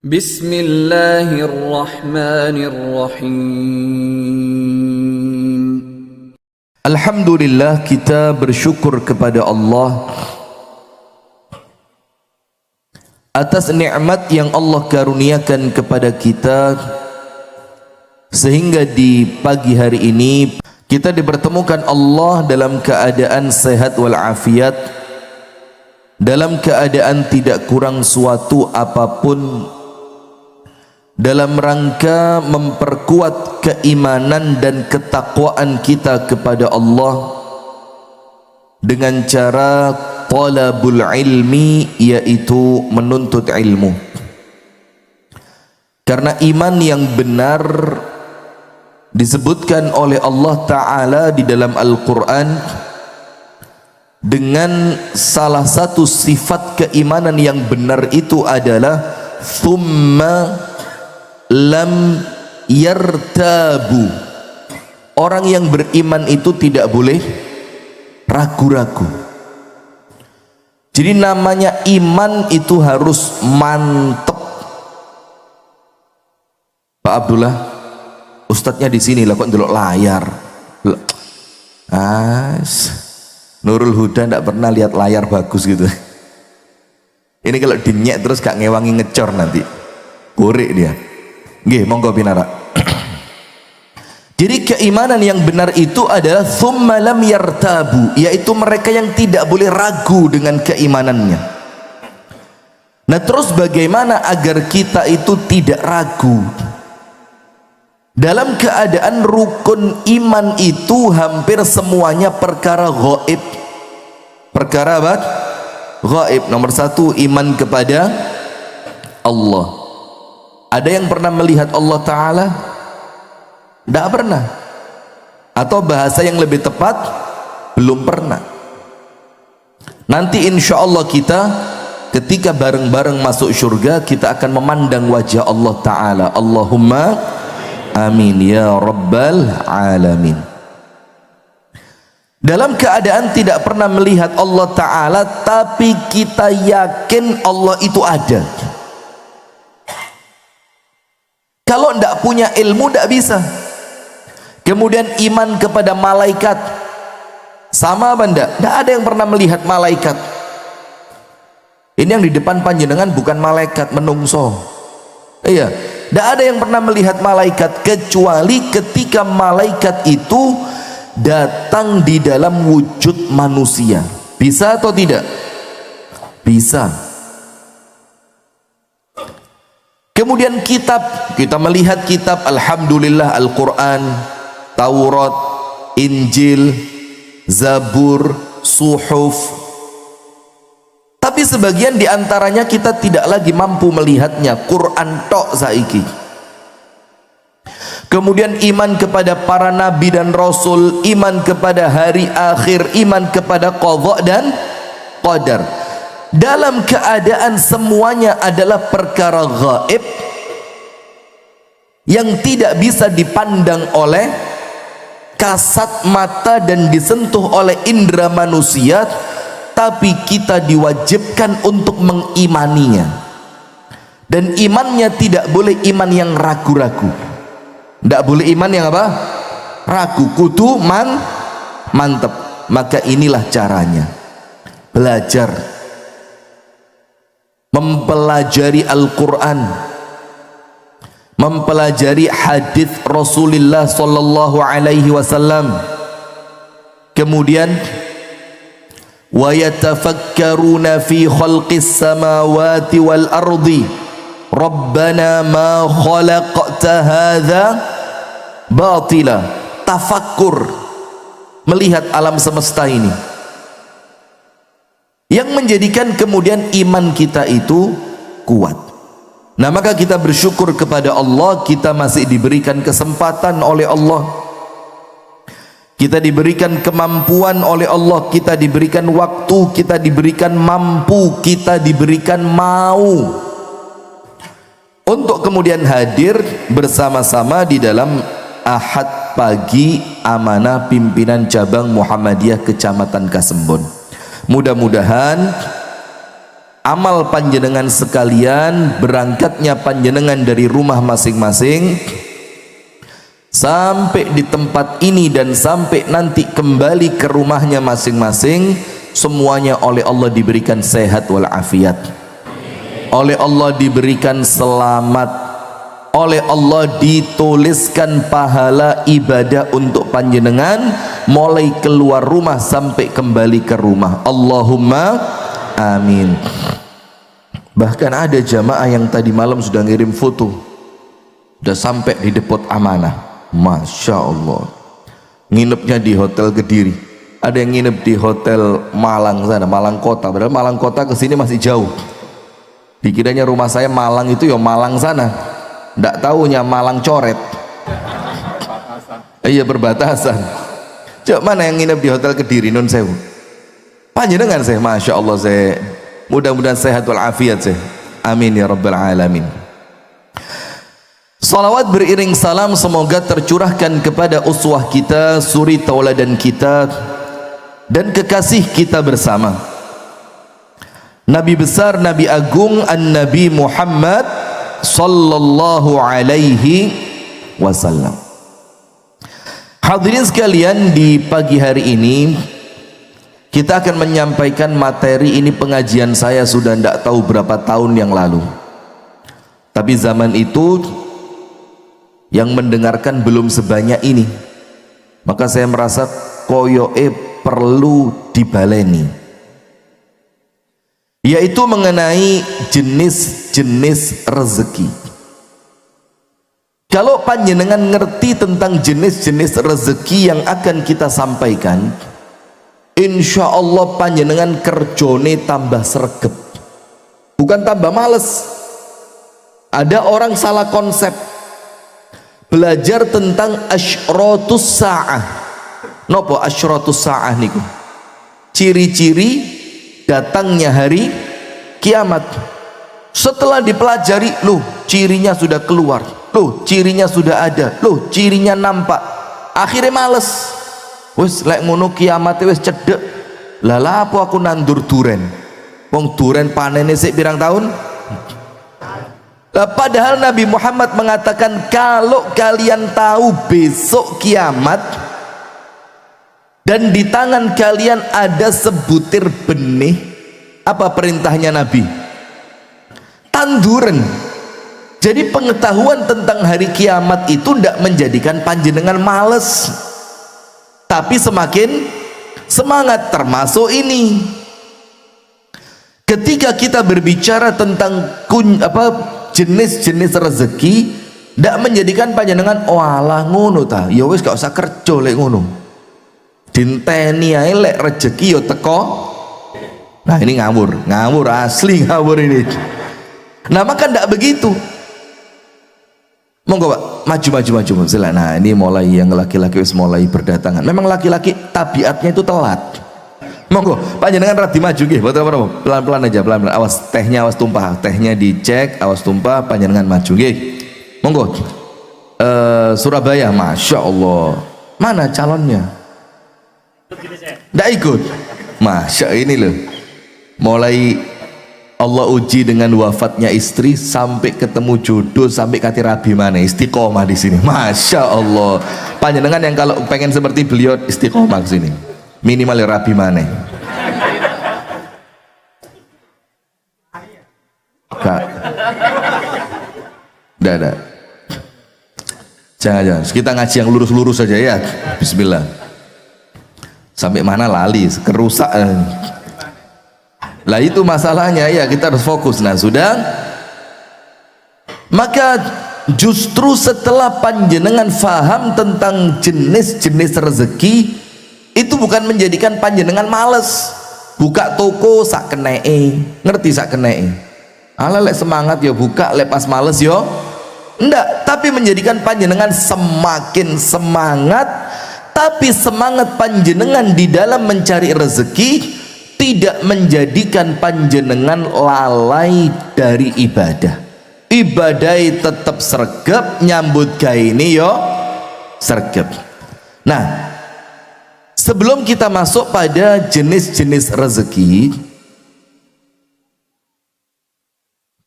Bismillahirrahmanirrahim. Alhamdulillah, kita bersyukur kepada Allah atas nikmat yang Allah karuniakan kepada kita, sehingga di pagi hari ini kita dipertemukan Allah dalam keadaan sehat walafiat, dalam keadaan tidak kurang suatu apapun, dalam rangka memperkuat keimanan dan ketakwaan kita kepada Allah dengan cara talabul ilmi, yaitu menuntut ilmu. Karena iman yang benar disebutkan oleh Allah Ta'ala di dalam Al-Quran dengan salah satu sifat keimanan yang benar itu adalah thumma lam yartabu. Orang yang beriman itu tidak boleh ragu-ragu. Jadi namanya iman itu harus mantep. Pak Abdullah, ustadznya di sini lah, kok ndelok layar. Nurul Huda ndak pernah lihat layar bagus gitu. Ini kalau dinyek terus gak ngewangi ngecor nanti. Korek dia. Nggih, monggo pinara. Jadi keimanan yang benar itu adalah thumma lam yartabu, yaitu mereka yang tidak boleh ragu dengan keimanannya. Nah, terus bagaimana agar kita itu tidak ragu? Dalam keadaan rukun iman itu hampir semuanya perkara gaib. Perkara apa? Gaib. Nomor satu, iman kepada Allah. Ada yang pernah melihat Allah Ta'ala? Tidak pernah. Atau bahasa yang lebih tepat, belum pernah. Nanti insya Allah kita ketika bareng-bareng masuk surga, kita akan memandang wajah Allah Ta'ala. Allahumma amin ya rabbal alamin. Dalam keadaan tidak pernah melihat Allah Ta'ala, tapi kita yakin Allah itu ada. Kalau tidak punya ilmu tidak bisa. Kemudian iman kepada malaikat, sama apa enggak? Tidak ada yang pernah melihat malaikat. Ini yang di depan panjenengan bukan malaikat, menungso. Iya, tidak ada yang pernah melihat malaikat kecuali ketika malaikat itu datang di dalam wujud manusia. Bisa atau tidak? Bisa. Kemudian kitab, kita melihat kitab, alhamdulillah, Al-Quran, Taurat, Injil, Zabur, Suhuf. Tapi sebagian diantaranya kita tidak lagi mampu melihatnya. Quran tok saiki. Kemudian iman kepada para nabi dan rasul, iman kepada hari akhir, iman kepada qadha dan qadar. Dalam keadaan semuanya adalah perkara gaib yang tidak bisa dipandang oleh kasat mata dan disentuh oleh indera manusia, tapi kita diwajibkan untuk mengimaninya. Dan imannya tidak boleh iman yang ragu-ragu. Tidak boleh iman yang apa? Ragu. Kudu mantep. Maka inilah caranya. Belajar, mempelajari Al-Quran, mempelajari hadis Rasulullah sallallahu alaihi wasallam. Kemudian wa yatafakkaruna fi khalqis samawati wal ardi rabbana ma khalaqta hadza batila. Tafakkur, melihat alam semesta ini, yang menjadikan kemudian iman kita itu kuat. Nah, maka kita bersyukur kepada Allah, kita masih diberikan kesempatan oleh Allah, kita diberikan kemampuan oleh Allah, kita diberikan waktu, kita diberikan mampu, kita diberikan mau untuk kemudian hadir bersama-sama di dalam Ahad pagi amanah pimpinan cabang Muhammadiyah Kecamatan Kasembon. Mudah-mudahan amal panjenengan sekalian, berangkatnya panjenengan dari rumah masing-masing sampai di tempat ini dan sampai nanti kembali ke rumahnya masing-masing, semuanya oleh Allah diberikan sehat walafiat, oleh Allah diberikan selamat, oleh Allah dituliskan pahala ibadah untuk panjenengan mulai keluar rumah sampai kembali ke rumah. Allahumma amin. Bahkan ada jamaah yang tadi malam sudah ngirim foto, sudah sampai di depot amanah. Masya Allah, nginepnya di hotel Kediri, ada yang nginep di hotel Malang sana, Malang Kota, padahal Malang Kota ke sini masih jauh. Dikiranya rumah saya Malang itu ya Malang sana, ndak tahunya Malang Coret. Iya, perbatasan. Coba mana yang nginep di hotel Kediri non sewu? Panjenengan saya, Masya Allah, saya mudah-mudahan sehat walafiat saya. Amin ya rabbal alamin. Salawat beriring salam semoga tercurahkan kepada uswah kita, suri tauladan kita, dan kekasih kita bersama, Nabi besar, Nabi agung, An-Nabi Muhammad sallallahu alaihi wasallam. Hadirin sekalian, di pagi hari ini kita akan menyampaikan materi ini. Pengajian saya sudah tidak tahu berapa tahun yang lalu, tapi zaman itu yang mendengarkan belum sebanyak ini, maka saya merasa koyoe perlu dibaleni, yaitu mengenai jenis-jenis rezeki. Kalau panjenengan ngerti tentang jenis-jenis rezeki yang akan kita sampaikan, insya Allah panjenengan kerjone tambah sregep, bukan tambah males. Ada orang salah konsep belajar tentang asyratus sa'ah. Nopo asyratus sa'ah niku? Ciri-ciri datangnya hari kiamat. Setelah dipelajari, loh cirinya sudah keluar, loh cirinya sudah ada, loh cirinya nampak, akhirnya males. Wis lek ngono kiamat wis cedek. Lah apa aku nandur duren? Wong duren panene sik pirang tahun? Padahal Nabi Muhammad mengatakan, kalau kalian tahu besok kiamat dan di tangan kalian ada sebutir benih, apa perintahnya Nabi? Tanduran. Jadi pengetahuan tentang hari kiamat itu tidak menjadikan panjenengan males, tapi semakin semangat. Termasuk ini, ketika kita berbicara tentang jenis-jenis rezeki, tidak menjadikan panjenengan oh alah ngono ta, ya wis gak usah kerja lek ngono, dinteni ae lek rezeki yo teko. Nah ini ngawur asli, ngawur ini. Nah maka tidak begitu. Monggo Pak, maju. Nah ini mulai yang laki-laki wis mulai berdatangan. Memang laki-laki tabiatnya itu telat. Monggo panjenengan radi maju nggih, pelan-pelan aja, pelan-pelan. Awas tehnya, awas tumpah. Tehnya dicek, awas tumpah, panjenengan maju nggih. Monggo. Surabaya, Masya Allah. Mana calonnya? Ndak ikut. Masya ini loh. Mulai Allah uji dengan wafatnya istri sampai ketemu jodoh, sampai kati rabi mana istiqomah di sini. Masya Allah. Panjenengan yang kalau pengen seperti beliau istiqomah ke sini. Minimal rabi mana? Kak. Dah. Jangan. Kita ngaji yang lurus-lurus saja ya. Bismillah. Sampai mana lali, kerusak. Lah itu masalahnya ya, kita harus fokus. Nah sudah, maka justru setelah panjenengan faham tentang jenis-jenis rezeki, itu bukan menjadikan panjenengan males buka toko sak kenee, ngerti sak kenee, ala lek semangat ya buka, lek pas males yo ndak, tapi menjadikan panjenengan semakin semangat. Tapi semangat panjenengan di dalam mencari rezeki tidak menjadikan panjenengan lalai dari ibadah. Ibadah tetap sregep, nyambut gawe ini yo sregep. Nah, sebelum kita masuk pada jenis-jenis rezeki,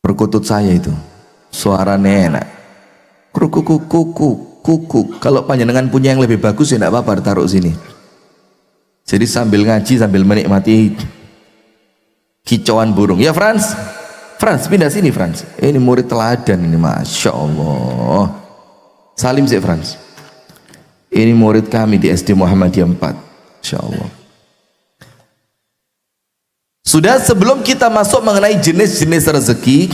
perkutut saya itu suaranya enak, kuku kuku kuku. Kalau panjenengan punya yang lebih bagus ya tidak apa-apa taruh sini, jadi sambil ngaji sambil menikmati kicauan burung. Ya Frans, Frans pindah sini Frans, ini murid teladan ini, Masya Allah. Salim sih Frans, ini murid kami di SD Muhammadiyah 4, Masya Allah. Sudah, sebelum kita masuk mengenai jenis-jenis rezeki,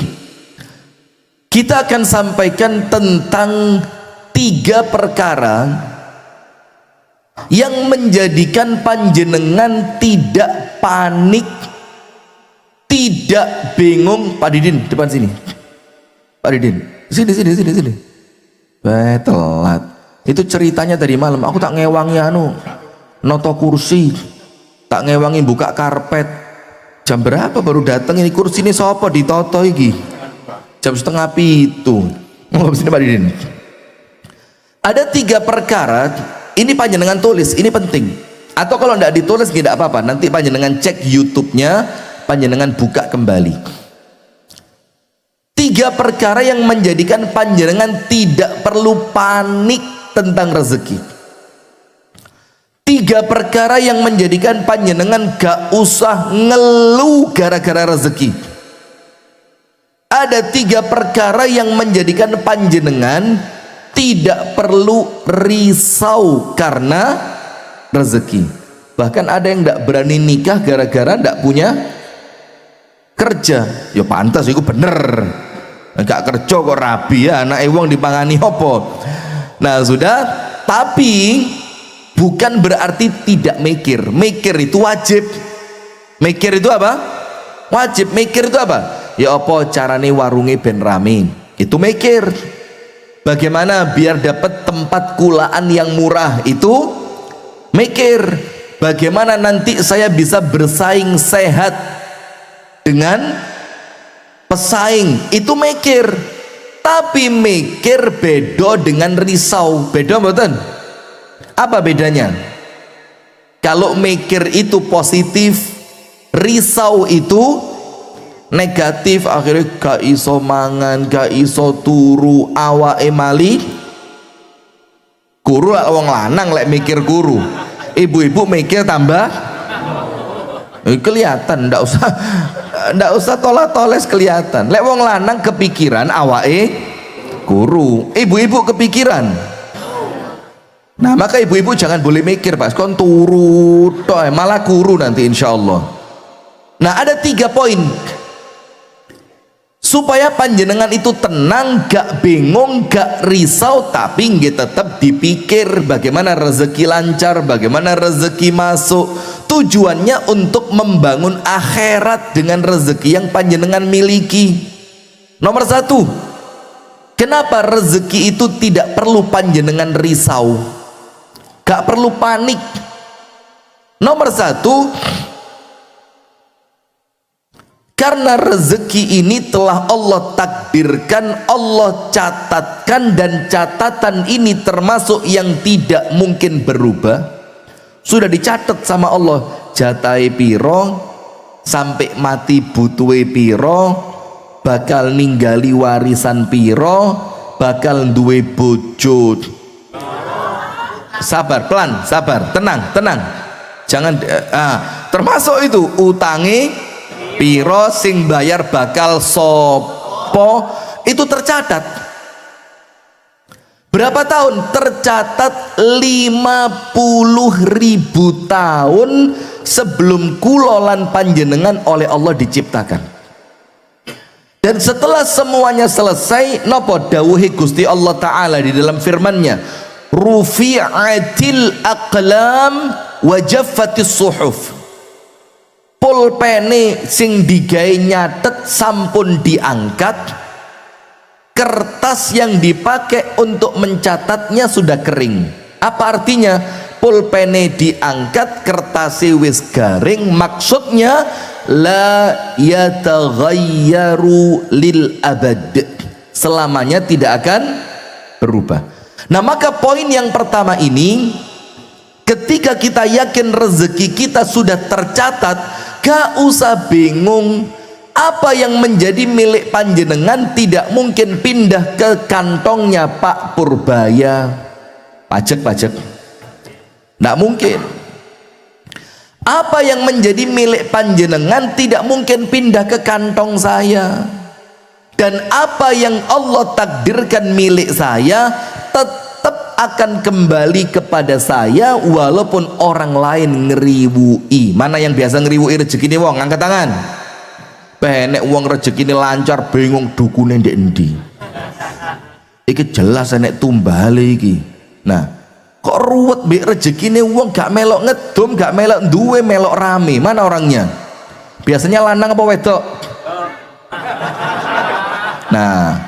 kita akan sampaikan tentang 3 perkara yang menjadikan panjenengan tidak panik, tidak bingung. Pak Didin, depan sini. Pak Didin, sini. Telat. Itu ceritanya tadi malam. Aku tak ngewangi noto kursi, tak ngewangi buka karpet. Jam berapa baru datang ini, kursi ini sopo ditoto iki? Jam 6:30. Mau sini Pak Didin. Ada 3 perkara, ini panjenengan tulis, ini penting. Atau kalau tidak ditulis tidak apa-apa, nanti panjenengan cek YouTube-nya, panjenengan buka kembali. 3 perkara yang menjadikan panjenengan tidak perlu panik tentang rezeki. 3 perkara yang menjadikan panjenengan gak usah ngeluh gara-gara rezeki. Ada 3 perkara yang menjadikan panjenengan tidak perlu risau karena rezeki. Bahkan ada yang tidak berani nikah gara-gara tidak punya kerja. Ya pantas, itu bener. Gak kerja kok rabi ya, anak wong dipangani opo. Nah sudah, tapi bukan berarti tidak mikir. Mikir itu wajib. Mikir itu apa? Wajib. Mikir itu apa? Ya apa carane warunge ben rame, itu mikir. Bagaimana biar dapat tempat kulaan yang murah, itu mikir. Bagaimana nanti saya bisa bersaing sehat dengan pesaing, itu mikir. Tapi mikir beda dengan risau. Beda mboten? Apa bedanya? Kalau mikir itu positif, risau itu negatif. Akhirnya gak iso mangan, gak iso turu, awake mali kuru. Wong lanang lek mikir kuru, ibu-ibu mikir tambah kelihatan. Ndak usah toles kelihatan. Lek wong lanang kepikiran awake kuru, ibu-ibu kepikiran. Nah maka ibu-ibu jangan boleh mikir pas kon turu toh, malah kuru nanti insya Allah. Nah ada 3 poin supaya panjenengan itu tenang, gak bingung, gak risau, tapi nggih tetap dipikir bagaimana rezeki lancar, bagaimana rezeki masuk. Tujuannya untuk membangun akhirat dengan rezeki yang panjenengan miliki. Nomor 1, kenapa rezeki itu tidak perlu panjenengan risau, gak perlu panik? Nomor 1, karena rezeki ini telah Allah takdirkan, Allah catatkan, dan catatan ini termasuk yang tidak mungkin berubah. Sudah dicatat sama Allah, jatai piro, sampai mati butuhe piro, bakal ninggali warisan piro, bakal duwe bojo. Sabar, pelan, sabar, tenang, jangan termasuk itu utangi piro, sing bayar bakal sopo, itu tercatat. Berapa tahun? Tercatat 50.000 tahun sebelum kulolan panjenengan oleh Allah diciptakan. Dan setelah semuanya selesai, nopo dawuhi Gusti Allah Ta'ala di dalam firman-Nya, rufi'atil aqlam wa jaffatis suhuf. Pulpene sing digawe nyatet sampun diangkat, kertas yang dipakai untuk mencatatnya sudah kering. Apa artinya? Pulpene diangkat, kertasnya wis garing. Maksudnya la yataghayyaru lil abad, selamanya tidak akan berubah. Nah maka poin yang pertama ini, ketika kita yakin rezeki kita sudah tercatat, gak usah bingung Apa yang menjadi milik panjenengan tidak mungkin pindah ke kantongnya Pak Purbaya. Pajak tidak mungkin. Apa yang menjadi milik panjenengan tidak mungkin pindah ke kantong saya. Dan apa yang Allah takdirkan milik saya tetap akan kembali kepada saya, walaupun orang lain ngeriwui. Mana yang biasa ngeriwui rezeki ini wong? Angkat tangan. Penek wong rezeki ini lancar, bingung dukune ndek endi. Iki jelas enek tumbale iki. Nah, kok ruwet mbek rezekine wong, gak melok ngedum, gak melok duwe, melok rame. Mana orangnya? Biasanya lanang apa wedok? Nah,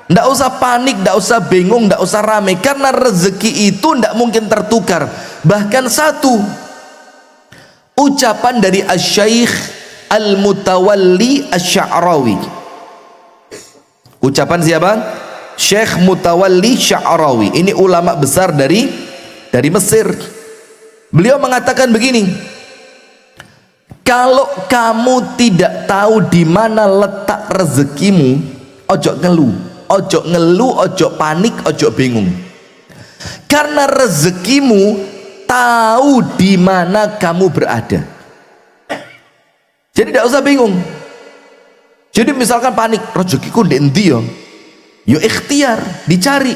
ndak usah panik, ndak usah bingung, ndak usah rame, karena rezeki itu ndak mungkin tertukar. Bahkan satu ucapan dari Asy-Syaikh Al-Mutawalli Asy-Sya'rawi. Ucapan siapa? Syekh Mutawalli Sya'rawi. Ini ulama besar dari Mesir. Beliau mengatakan begini, kalau kamu tidak tahu di mana letak rezekimu, ojo ngeluh, ojo panik, ojo bingung. Karena rezekimu tahu di mana kamu berada. Jadi tidak usah bingung. Jadi misalkan panik, rezekiku ndek endi ya? Yo ikhtiar, dicari,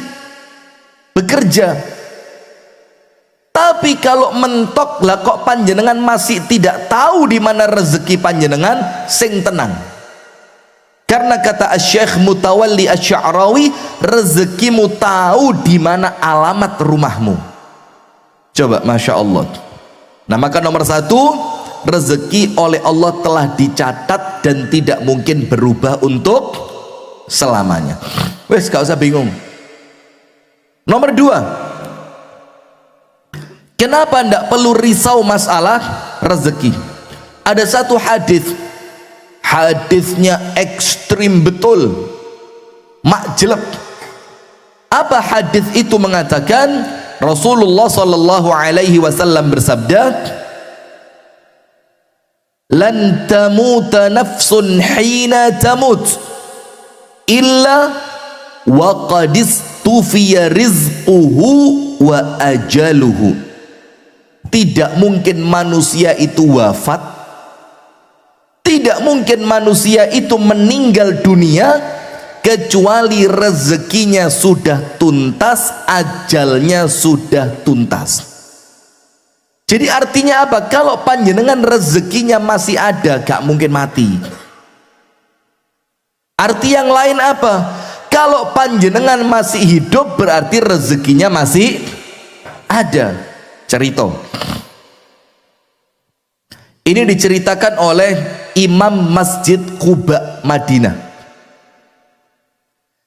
bekerja. Tapi kalau mentok lah kok panjenengan masih tidak tahu di mana rezeki panjenengan, sing tenang. Karena kata Asy-Syaikh Mutawalli Asy-Sya'rawi, rezekimu tahu di mana alamat rumahmu. Coba, masya Allah. Nah, maka nomor satu, rezeki oleh Allah telah dicatat dan tidak mungkin berubah untuk selamanya. Wes, gak usah bingung. Nomor dua, kenapa ndak perlu risau masalah rezeki? Ada satu hadisnya ekstrim betul, makjelek. Apa hadis itu mengatakan? Rasulullah sallallahu alaihi wasallam bersabda, lan tamuta nafsun hina tamut illa wa qadis tufiya rizquhu wa ajaluhu. Tidak mungkin manusia itu wafat, tidak mungkin manusia itu meninggal dunia kecuali rezekinya sudah tuntas, ajalnya sudah tuntas. Jadi artinya apa? Kalau panjenengan rezekinya masih ada, gak mungkin mati. Arti yang lain apa? Kalau panjenengan masih hidup, berarti rezekinya masih ada. Cerita ini diceritakan oleh Imam Masjid Quba Madinah.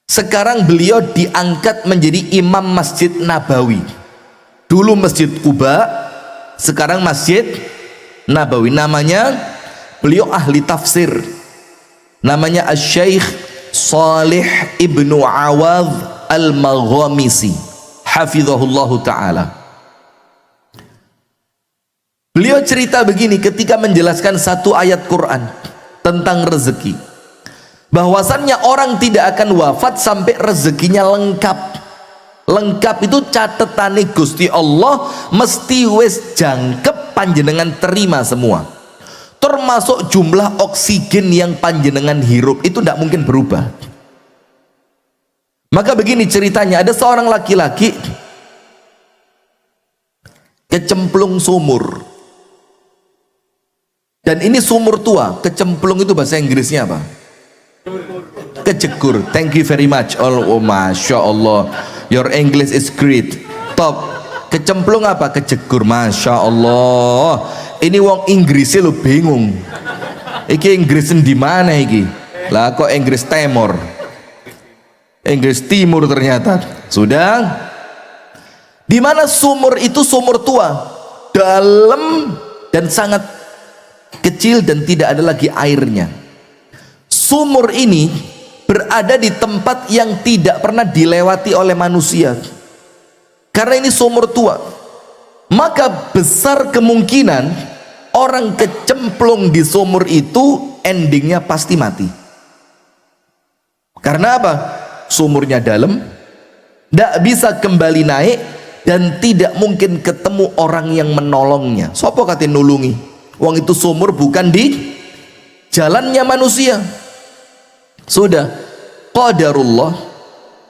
Sekarang beliau diangkat menjadi Imam Masjid Nabawi. Dulu Masjid Quba, sekarang Masjid Nabawi. Namanya, beliau ahli tafsir, namanya Asy-Syaikh Shalih Ibnu Awadh Al-Maghamisi, hafizahullahu ta'ala. Beliau cerita begini ketika menjelaskan satu ayat Quran tentang rezeki, bahwasannya orang tidak akan wafat sampai rezekinya lengkap. Lengkap itu catetane Gusti Allah mesti wis jangkep, panjenengan terima semua, termasuk jumlah oksigen yang panjenengan hirup itu tidak mungkin berubah. Maka begini ceritanya, ada seorang laki-laki kecemplung sumur, dan ini sumur tua. Kecemplung itu bahasa Inggrisnya apa? Kejegur. Thank you very much. Oh, masya Allah, your English is great, top. Kecemplung apa? Kejegur. Masya Allah. Ini wong Inggrisnya lo bingung. Iki Inggris di mana iki? Lah kok Inggris Timur? Inggris Timur ternyata. Sudah. Di mana sumur itu? Sumur tua, dalam dan sangat kecil dan tidak ada lagi airnya. Sumur ini berada di tempat yang tidak pernah dilewati oleh manusia, karena ini sumur tua. Maka besar kemungkinan orang kecemplung di sumur itu endingnya pasti mati. Karena apa? Sumurnya dalam, tidak bisa kembali naik, dan tidak mungkin ketemu orang yang menolongnya. Sopo kate nulungi? Wong itu sumur bukan di jalannya manusia. Sudah qadarullah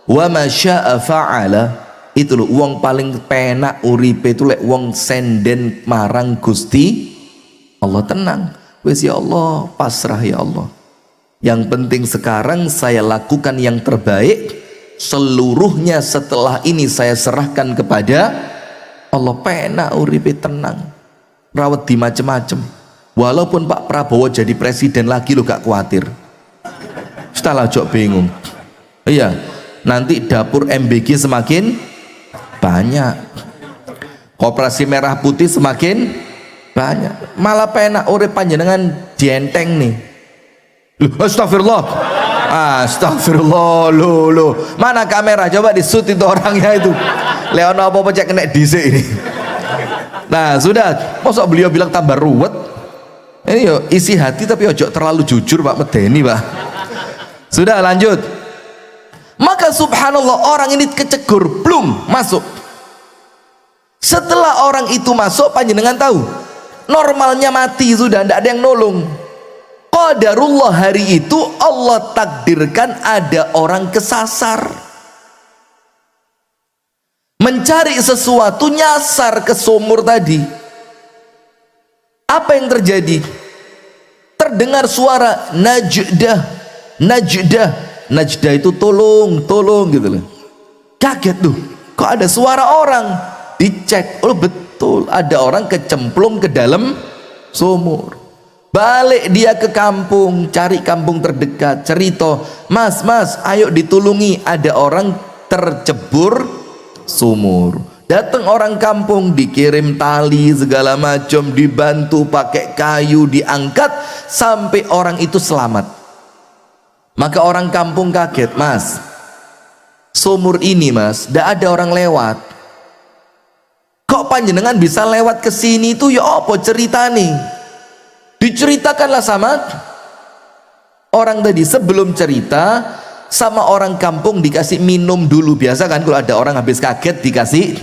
wa ma syaa fa'ala. Itu loh wong paling penak uripe itu lek wong senden marang Gusti Allah. Tenang, wis ya Allah, pasrah ya Allah. Yang penting sekarang saya lakukan yang terbaik, seluruhnya setelah ini saya serahkan kepada Allah. Penak uripe, tenang, rawat di macem-macem. Walaupun Pak Prabowo jadi presiden lagi lo gak khawatir. Setelah jok bingung. Iya, nanti dapur MBG semakin banyak, Koperasi Merah Putih semakin banyak, malah penak urip panjenengan dienteng nih. Astagfirullah, astagfirullah, lo mana kamera, coba disut itu orangnya itu. Leon apa cek kena DC ini. Nah sudah, masa beliau bilang tambah ruwet. Ini yo isi hati tapi ojo terlalu jujur Pak Medeni Pak. Sudah lanjut. Maka subhanallah orang ini kecegur, belum masuk. Setelah orang itu masuk, panjenengan tahu normalnya mati sudah, tidak ada yang nolong. Qadarullah hari itu Allah takdirkan ada orang kesasar, mencari sesuatu, nyasar ke sumur tadi. Apa yang terjadi? Terdengar suara najdah, najdah. Najdah itu tolong, tolong gitu loh. Kaget tuh, kok ada suara orang? Dicek, oh betul ada orang kecemplung ke dalam sumur. Balik dia ke kampung, cari kampung terdekat, cerita, mas, ayo ditulungi, ada orang tercebur sumur. Datang orang kampung, dikirim tali segala macam, dibantu pakai kayu, diangkat sampai orang itu selamat. Maka orang kampung kaget, mas, sumur ini mas, tidak ada orang lewat. Kok panjenengan bisa lewat ke sini itu? Ya apa cerita nih? Diceritakanlah sama orang tadi. Sebelum cerita, sama orang kampung dikasih minum dulu. Biasa kan kalau ada orang habis kaget dikasih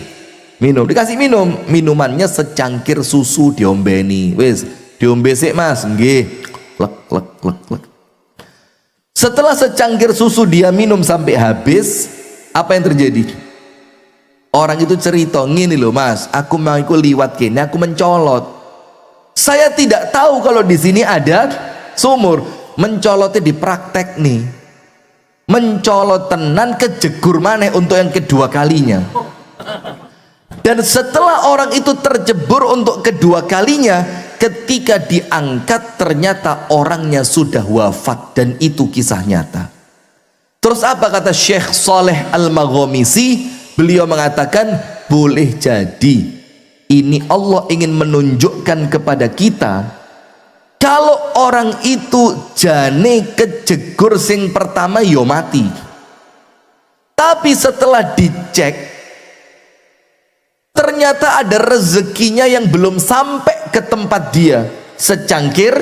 minum. Dikasih minum, minumannya secangkir susu diombeni. Wis, diombe sik mas, nggih. Lek lek lek lek. Setelah secangkir susu dia minum sampai habis, apa yang terjadi? Orang itu cerita, ngini loh mas, aku mau ikut liwat kini, aku mencolot. Saya tidak tahu kalau di sini ada sumur. Mencolotnya di praktek nih. Mencolot tenan kejegur maneh untuk yang kedua kalinya. Dan setelah orang itu terjebur untuk kedua kalinya, ketika diangkat ternyata orangnya sudah wafat, dan itu kisah nyata. Terus apa kata Syekh Saleh Al-Maghamisi? Beliau mengatakan boleh jadi ini Allah ingin menunjukkan kepada kita, kalau orang itu jane kejegur sing pertama yo mati, tapi setelah dicek ternyata ada rezekinya yang belum sampai ke tempat dia, secangkir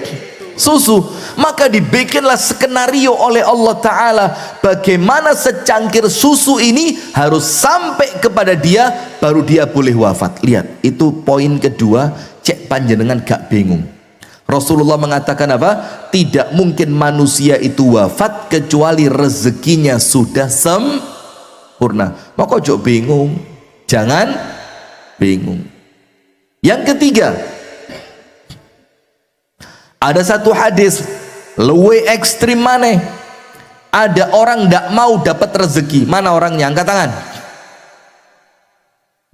susu. Maka dibikinlah skenario oleh Allah Ta'ala bagaimana secangkir susu ini harus sampai kepada dia, baru dia boleh wafat. Lihat, itu poin kedua, cek panjenengan gak bingung. Rasulullah mengatakan apa? Tidak mungkin manusia itu wafat kecuali rezekinya sudah sempurna. Maka jok bingung, jangan bingung. Yang ketiga, ada satu hadis lebih ekstrim maneh. Ada orang tidak mau dapat rezeki. Mana orangnya? Angkat tangan.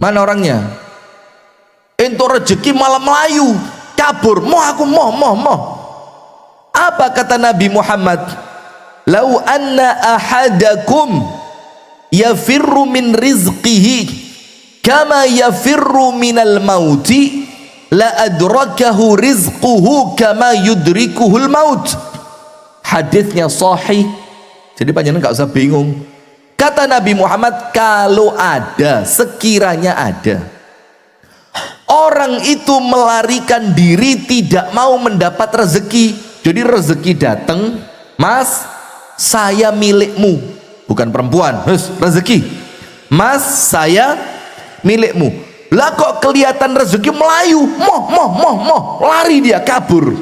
Mana orangnya? Ento rezeki malah melayu, kabur. Aku mau. Apa kata Nabi Muhammad? Lau anna ahadakum yafirru min rizqihi kama yafirru minal mauti la adrakahu rizquhu kama yudrikuhul maut. Hadisnya sahih, jadi panjenengan gak usah bingung. Kata Nabi Muhammad, kalau ada, sekiranya ada orang itu melarikan diri tidak mau mendapat rezeki, Jadi rezeki datang, Mas, saya milikmu, bukan perempuan, rezeki, Mas, saya milikmu. Lah kok kelihatan rezeki melayu, moh, lari dia, kabur.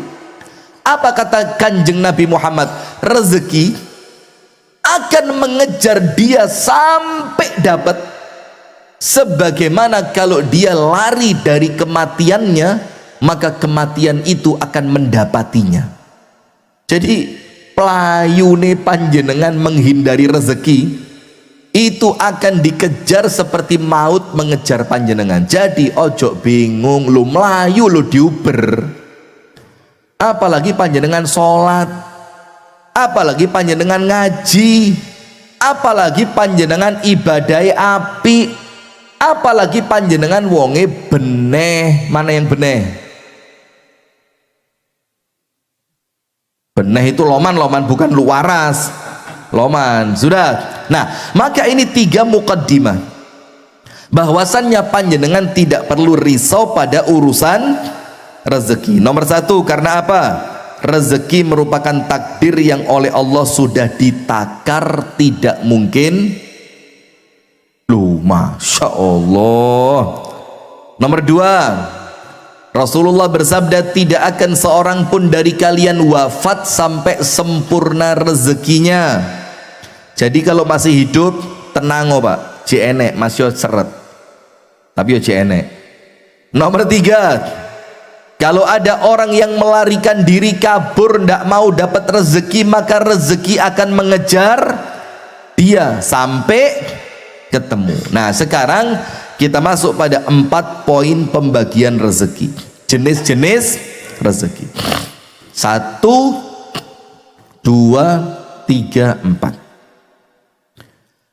Apa kata Kanjeng Nabi Muhammad? Rezeki akan mengejar dia sampai dapat, sebagaimana kalau dia lari dari kematiannya, maka kematian itu akan mendapatinya. Jadi pelayune panjenengan menghindari rezeki itu akan dikejar seperti maut mengejar panjenengan. Jadi ojo bingung, lu melayu lu diuber. Apalagi panjenengan sholat, apalagi panjenengan ngaji, apalagi panjenengan ibadai api, apalagi panjenengan wonge beneh. Mana yang beneh? Beneh itu loman bukan lu waras. Loman, sudah. Nah, maka ini 3 mukaddimah bahwasannya panjenengan tidak perlu risau pada urusan rezeki. Nomor 1, karena apa? Rezeki merupakan takdir yang oleh Allah sudah ditakar, tidak mungkin. Loh, Masya Allah. Nomor 2, Rasulullah bersabda, tidak akan seorang pun dari kalian wafat sampai sempurna rezekinya. Jadi kalau masih hidup tenang Pak, enek masih seret, tapi enek. Nomor 3, kalau ada orang yang melarikan diri kabur, tidak mau dapat rezeki, maka rezeki akan mengejar dia sampai ketemu. Nah, sekarang kita masuk pada 4 poin pembagian rezeki, jenis-jenis rezeki. 1, 2, 3, 4.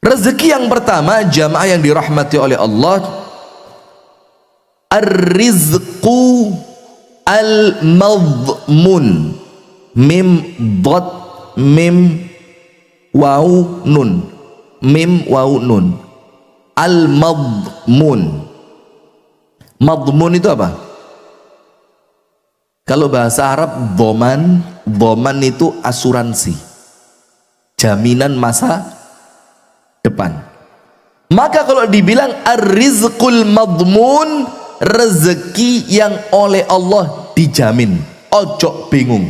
Rezeki yang pertama, jamaah yang dirahmati oleh Allah, ar-rizqu al-madhmun, mim dot mim waw nun, mim waw nun, al-madhmun. Madhmun itu apa? Kalau bahasa Arab boman, boman itu asuransi, jaminan masa depan. Maka kalau dibilang ar-rizqul madhmun, rezeki yang oleh Allah dijamin, ojo bingung.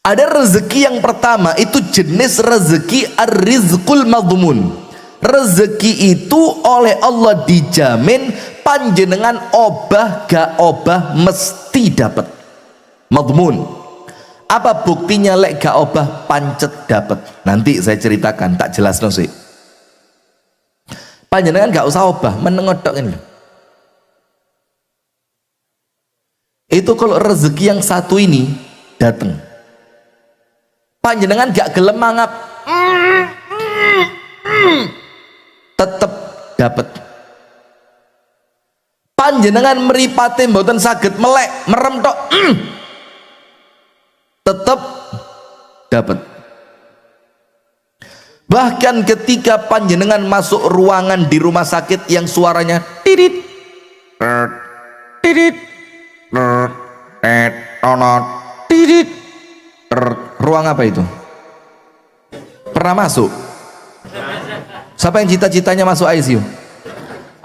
Ada rezeki yang pertama, itu jenis rezeki ar-rizqul madhmun. Rezeki itu oleh Allah dijamin, panjenengan obah gak obah mesti dapat. Madhmun. Apa buktinya lek gak obah pancet dapat? Nanti saya ceritakan, tak jelas sih. Panjenengan gak usah obah, menengodok ini. Itu kalau rezeki yang satu ini datang, panjenengan gak gelem mangap, tetep dapat. Panjenengan mripate mboten saged melek, merem tok, tetap dapat. Bahkan ketika panjenengan masuk ruangan di rumah sakit yang suaranya tidit tidit tidit, ruang apa itu? Pernah masuk? Siapa yang cita-citanya masuk ICU?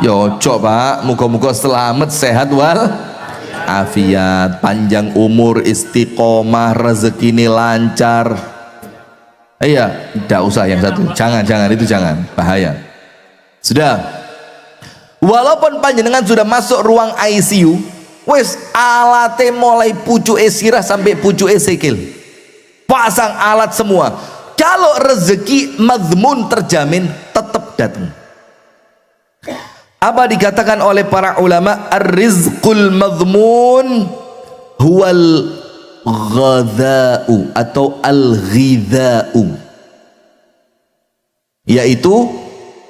Yo coba, muka-muka selamat, sehat wal afiat, panjang umur, istiqomah, rezeki ini lancar. Iya, tidak usah yang satu, jangan itu jangan, bahaya. Sudah, walaupun panjenengan sudah masuk ruang ICU, wes alate mulai pucuk sirah sampai pucuk sikil, pasang alat semua. Kalau rezeki madhmun terjamin, tetap datang. Apa dikatakan oleh para ulama? Ar-rizqul madhmun huwal ghadha'u atau al-ghidha'u, yaitu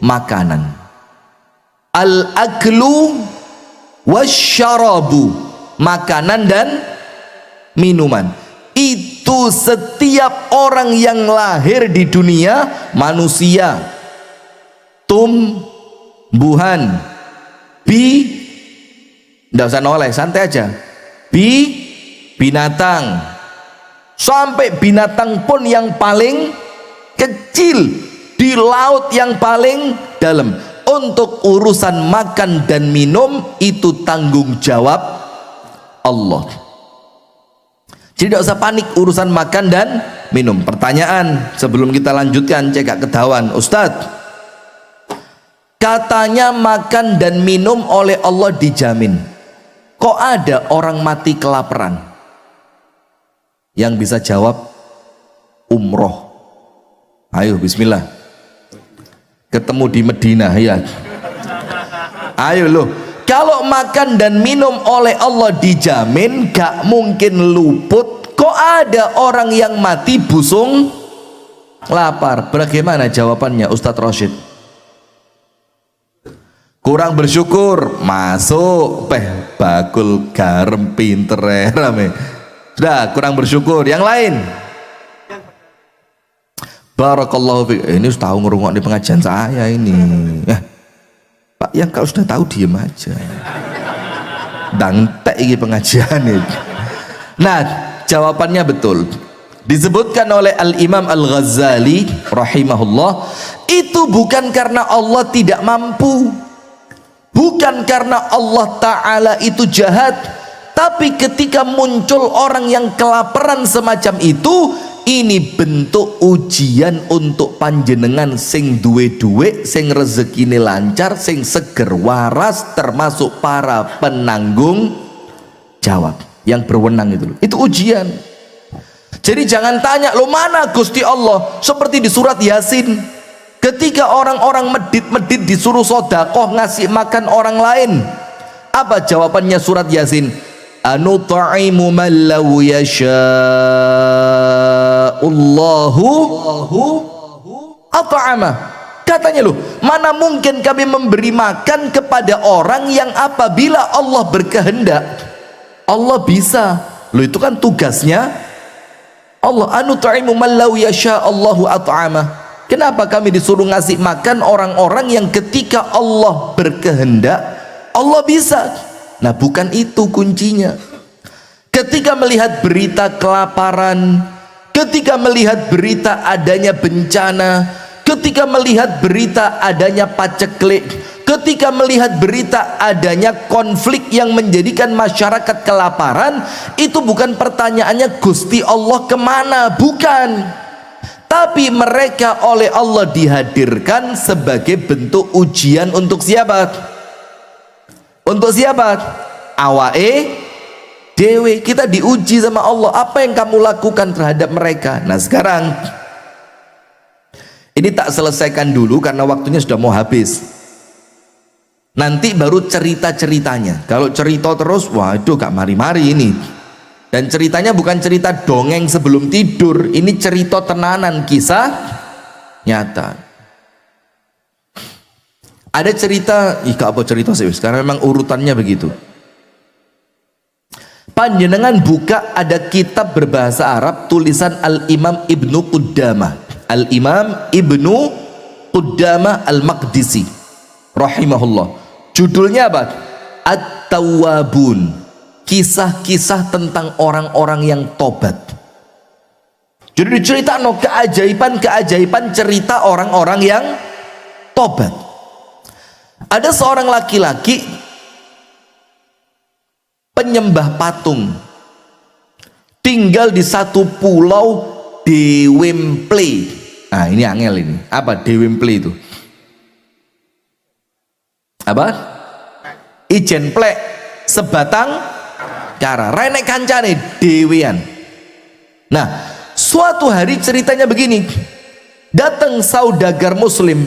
makanan. Al-aklu wasyarabu, makanan dan minuman. Itu setiap orang yang lahir di dunia, manusia, tumbuhan, tidak usah noleh, santai aja, binatang, sampai binatang pun yang paling kecil di laut yang paling dalam, untuk urusan makan dan minum itu tanggung jawab Allah. Jadi tidak usah panik urusan makan dan minum. Pertanyaan sebelum kita lanjutkan, cek gak ketahuan Ustadz, katanya makan dan minum oleh Allah dijamin, kok ada orang mati kelaparan? Yang bisa jawab umroh. Ayo bismillah, ketemu di Medina ya. Ayo loh, kalau makan dan minum oleh Allah dijamin gak mungkin luput, kok ada orang yang mati busung lapar? Bagaimana jawabannya Ustadz Rosyid? Kurang bersyukur, masuk bakul garam pinter rame. Sudah kurang bersyukur. Yang lain, barakallahu fiik. Ini sudah tahu ngerungok di pengajian saya ini. Pak, yang kalau sudah tahu diem aja. Dangtek ini pengajian itu. Nah, jawabannya betul. Disebutkan oleh Al-Imam Al-Ghazali rahimahullah, itu bukan karena Allah tidak mampu, bukan karena Allah Ta'ala itu jahat, tapi ketika muncul orang yang kelaparan semacam itu, ini bentuk ujian untuk panjenengan sing duwe sing rezekine lancar, sing seger waras, termasuk para penanggung jawab yang berwenang itu ujian. Jadi jangan tanya, lo mana Gusti Allah? Seperti di surat Yasin, ketika orang-orang medit-medit disuruh sodakoh ngasih makan orang lain, apa jawabannya surat Yasin? Anut'imu man law yasha'ullahu at'ama. Katanya loh, mana mungkin kami memberi makan kepada orang yang apabila Allah berkehendak Allah bisa. Loh, itu kan tugasnya Allah. Anut'imu man law yasha'ullahu at'ama. Kenapa kami disuruh ngasih makan orang-orang yang ketika Allah berkehendak Allah bisa? Nah, bukan itu kuncinya. Ketika melihat berita kelaparan, ketika melihat berita adanya bencana, ketika melihat berita adanya paceklik, ketika melihat berita adanya konflik yang menjadikan masyarakat kelaparan, itu bukan pertanyaannya Gusti Allah kemana, bukan. Tapi mereka oleh Allah dihadirkan sebagai bentuk ujian untuk siapa? Untuk siapa? Awae dewe. Kita diuji sama Allah, apa yang kamu lakukan terhadap mereka. Nah sekarang ini tak selesaikan dulu karena waktunya sudah mau habis. Nanti baru cerita-ceritanya. Kalau cerita terus, waduh gak mari-mari ini. Dan ceritanya bukan cerita dongeng sebelum tidur, ini cerita tenanan, kisah nyata. Ada cerita, apa cerita sih? Karena memang urutannya begitu. Panjenengan buka, ada kitab berbahasa Arab tulisan Al-Imam Ibnu Qudamah. Al-Imam Ibnu Qudamah Al-Maqdisi rahimahullah. Judulnya apa? At-Tawwabun. Kisah-kisah tentang orang-orang yang tobat. Jadi diceritakan keajaiban-keajaiban cerita orang-orang yang tobat. Ada seorang laki-laki penyembah patung, tinggal di satu pulau di Wempley. Nah ini angel ini. Apa di Wempley itu? Apa? Ijen plek sebatang kara. Renek kancane dewean. Nah suatu hari ceritanya begini, datang saudagar muslim.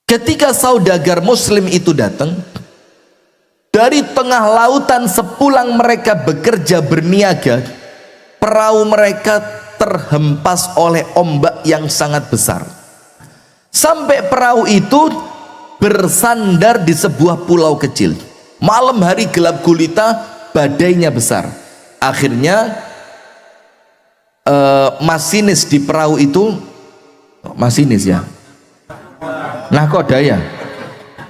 Ketika saudagar muslim itu datang dari tengah lautan, sepulang mereka bekerja berniaga, perahu mereka terhempas oleh ombak yang sangat besar, sampai perahu itu bersandar di sebuah pulau kecil. Malam hari gelap gulita, badainya besar. Akhirnya masinis di perahu itu, masinis ya, nahkoda ya,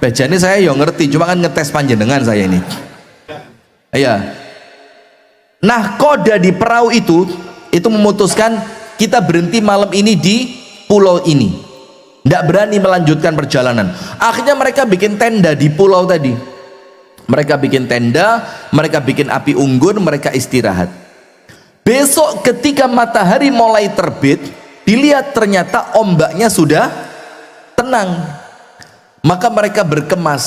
Bejane saya yo ngerti, cuma kan ngetes panjenengan saya ini. Iya. Nah, koda di perahu itu memutuskan kita berhenti malam ini di pulau ini. Tidak berani melanjutkan perjalanan. Akhirnya mereka bikin tenda di pulau tadi. Mereka bikin tenda, mereka bikin api unggun, mereka istirahat. Besok ketika matahari mulai terbit, dilihat ternyata ombaknya sudah tenang. Maka mereka berkemas.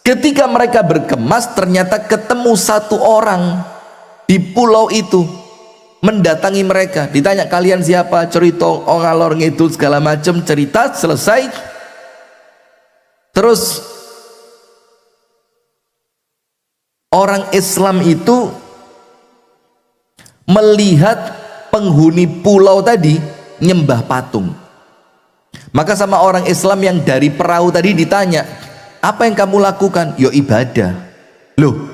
Ketika mereka berkemas, ternyata ketemu satu orang di pulau itu, mendatangi mereka. Ditanya, kalian siapa? Cerita ngalor ngidul segala macam, cerita selesai. Terus orang Islam itu melihat penghuni pulau tadi nyembah patung. Maka sama orang Islam yang dari perahu tadi ditanya, apa yang kamu lakukan? Yo ibadah. Loh,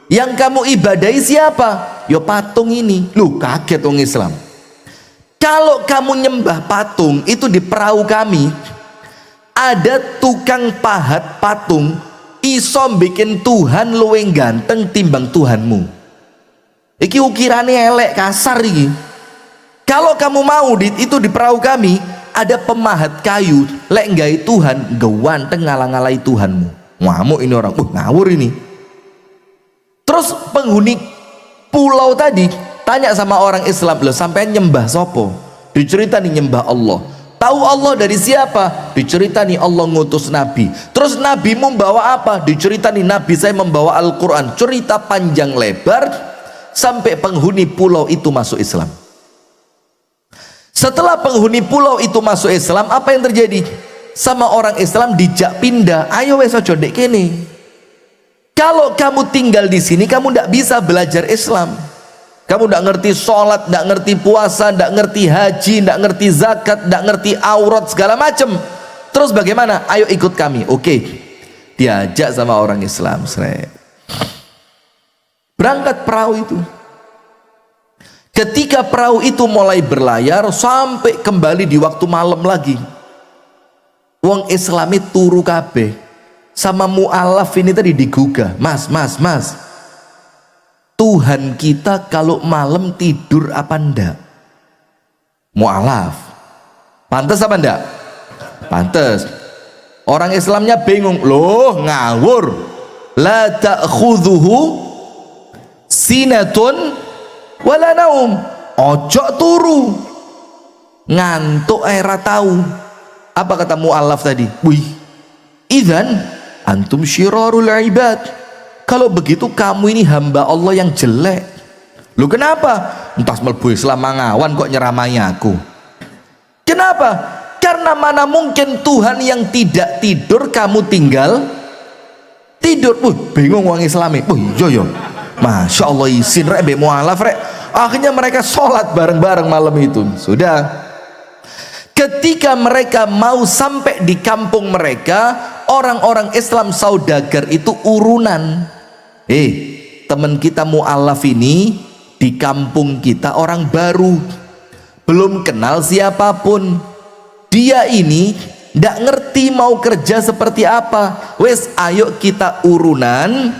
yang kamu ibadahi siapa? Yo patung ini. Loh, kaget orang Islam. Kalau kamu nyembah patung, itu di perahu kami ada tukang pahat patung, iso bikin Tuhan luwih ganteng timbang Tuhanmu. Iki ukirane elek, kasar iki. Kalau kamu mau itu di perahu kami ada pemahat kayu, lek nggawe Tuhan gewanteng ngalang-alai Tuhanmu. Ngamuk ini orang, ngawur ini. Terus penghuni pulau tadi tanya sama orang Islam, loh sampai nyembah sopo? Diceritani nyembah Allah. Tahu Allah dari siapa? Diceritani Allah ngutus Nabi. Terus Nabimu membawa apa? Diceritani Nabi saya membawa Al-Quran. Cerita panjang lebar sampai penghuni pulau itu masuk Islam. Setelah penghuni pulau itu masuk Islam, apa yang terjadi? Sama orang Islam dijak pindah. Ayo wes ojo ndek kene. Kalau kamu tinggal di sini, kamu tidak bisa belajar Islam. Kamu tidak ngerti sholat, tidak ngerti puasa, tidak ngerti haji, tidak ngerti zakat, tidak ngerti aurat segala macam. Terus bagaimana? Ayo ikut kami. Oke. Diajak sama orang Islam. Berangkat perahu itu. Ketika perahu itu mulai berlayar sampai kembali di waktu malam lagi, wong Islami turu kabeh. Sama mu'alaf ini tadi digugah, mas, Tuhan kita kalau malam tidur apa ndak? Mu'alaf pantes apa ndak? Pantes. Orang Islamnya bingung, loh ngawur, la ta'khudhuhu sinatun wala naum, ojo turu ngantuk era tahu. Apa kata mu'alaf tadi? Wih, idzan antum syirarul ibad. Kalau begitu kamu ini hamba Allah yang jelek. Lu kenapa? Entah mlebu Islam mangawan kok nyeramai aku. Kenapa? Karena mana mungkin Tuhan yang tidak tidur kamu tinggal tidur. Bingung wong Islami. Iya. Masya Allah isin rek mbek mualaf rek. Akhirnya mereka sholat bareng-bareng malam itu. Sudah. Ketika mereka mau sampai di kampung mereka, orang-orang Islam saudagar itu urunan. Teman kita mualaf ini di kampung kita orang baru, belum kenal siapapun. Dia ini ndak ngerti mau kerja seperti apa. Wes ayo kita urunan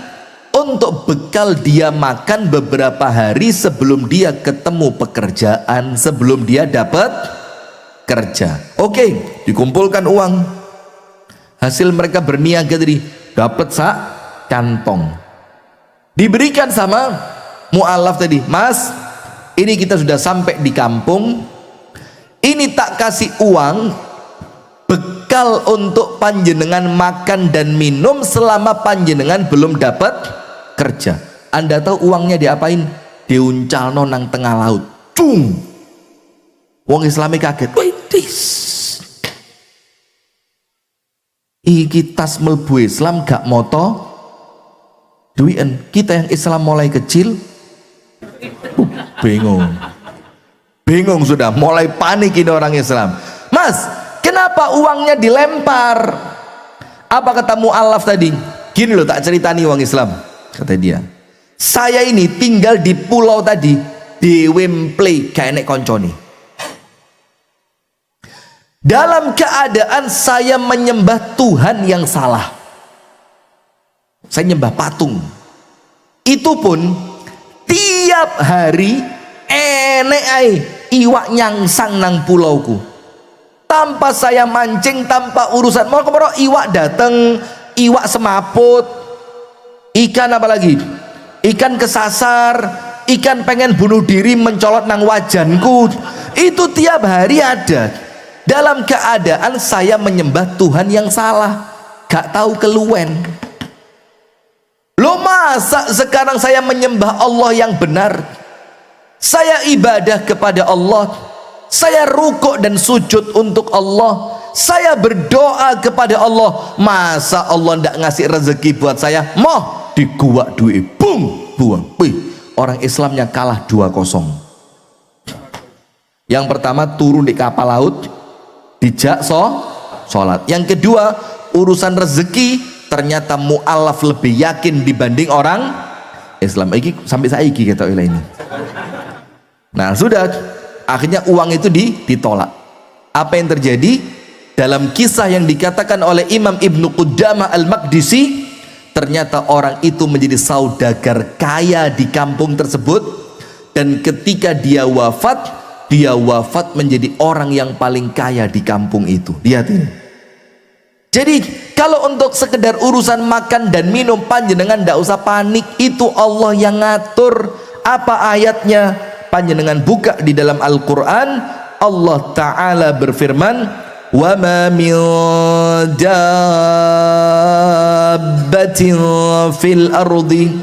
untuk bekal dia makan beberapa hari sebelum dia ketemu pekerjaan, sebelum dia dapat kerja. Oke, dikumpulkan uang. Hasil mereka berniaga tadi dapat sak kantong. Diberikan sama mu'alaf tadi, mas, ini kita sudah sampai di kampung, ini tak kasih uang bekal untuk panjenengan makan dan minum selama panjenengan belum dapat kerja. Anda tahu uangnya diapain? Diuncalno nang tengah laut. Cung. Wong Islami kaget. Waitis. Iki tas mlebu Islam gak moto duien. Kita yang Islam mulai kecil bingung sudah, mulai panik ini orang Islam. Mas, kenapa uangnya dilempar? Apa kata mu'alaf tadi? Gini loh, tak ceritani orang Islam, kata dia, saya ini tinggal di pulau tadi di Wembley, gak enek konconi. dalam keadaan saya menyembah Tuhan yang salah. Saya nyembah patung. Itu pun tiap hari enek ae iwak nyangsang nang pulauku. Tanpa saya mancing, tanpa urusan. Mau kemana iwak dateng, iwak semaput, ikan apa lagi? Ikan kesasar, ikan pengen bunuh diri mencolot nang wajanku. Itu tiap hari ada. Dalam keadaan saya menyembah Tuhan yang salah, gak tahu keluwen. Lo masa sekarang saya menyembah Allah yang benar, saya ibadah kepada Allah, saya rukuk dan sujud untuk Allah, saya berdoa kepada Allah, masa Allah ndak ngasih rezeki buat saya, moh diguak duit, bung, buang. Wih, orang Islamnya kalah 2-0. Yang pertama turun di kapal laut, dijak sholat. Yang kedua, urusan rezeki ternyata mu'alaf lebih yakin dibanding orang Islam. Iki sampai saiki kita ini. Nah sudah, akhirnya uang itu ditolak. Apa yang terjadi? Dalam kisah yang dikatakan oleh Imam Ibnu Qudamah Al-Maqdisi, ternyata orang itu menjadi saudagar kaya di kampung tersebut, dan ketika dia wafat menjadi orang yang paling kaya di kampung itu. Lihat ini. Jadi kalau untuk sekedar urusan makan dan minum, panjenengan tidak usah panik, itu Allah yang ngatur. Apa ayatnya? Panjenengan buka di dalam Al-Quran. Allah Ta'ala berfirman, wa ma min dabbatin fil ardi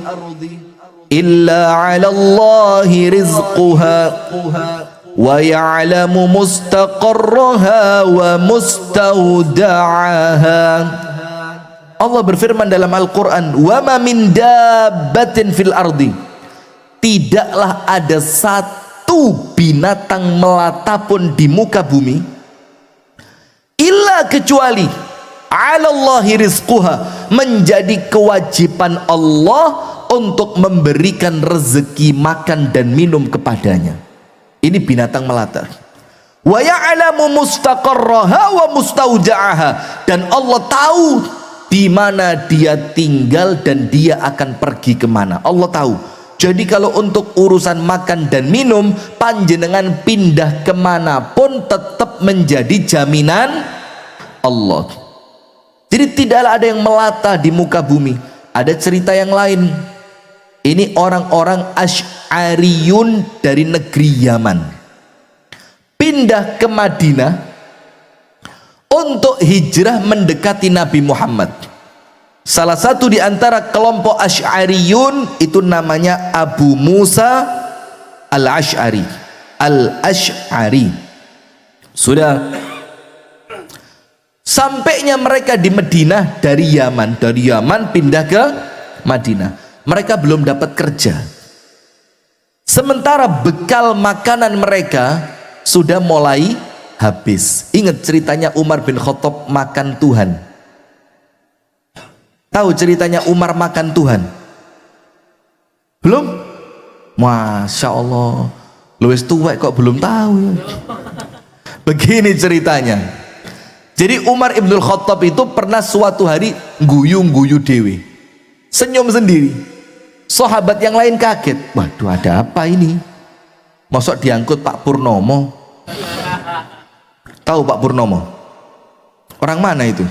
illa 'ala Allahi rizquha wa ya'lamu mustaqarraha wa mustawda'aha. Allah berfirman dalam Al-Quran, wa ma min dabbatin fil ardi, tidaklah ada satu binatang melata pun di muka bumi, illa kecuali 'ala Allahi rizquha, menjadi kewajiban Allah untuk memberikan rezeki makan dan minum kepadanya. Ini binatang melata. Wa ya'lamu mustaqarraha wa mustawda'aha, dan Allah tahu di mana dia tinggal dan dia akan pergi kemana. Allah tahu. Jadi kalau untuk urusan makan dan minum, panjenengan pindah kemanapun tetap menjadi jaminan Allah. Jadi tidaklah ada yang melata di muka bumi. Ada cerita yang lain. Ini orang-orang Asy'ariyun dari negeri Yaman, pindah ke Madinah untuk hijrah mendekati Nabi Muhammad. Salah satu di antara kelompok Asy'ariyun itu namanya Abu Musa Al-Asy'ari. Sudah sampainya mereka di Madinah dari Yaman pindah ke Madinah. Mereka belum dapat kerja, sementara bekal makanan mereka sudah mulai habis. Ingat ceritanya Umar bin Khattab makan Tuhan? Tahu ceritanya Umar makan Tuhan? Belum? Masya Allah, luwes tuwek kok belum tahu. Begini ceritanya. Jadi Umar ibn Khattab itu pernah suatu hari guyu-guyu dewe, senyum sendiri. Sahabat yang lain kaget, waduh ada apa ini? Masuk diangkut Pak Purnomo. Tahu Pak Purnomo? Orang mana itu?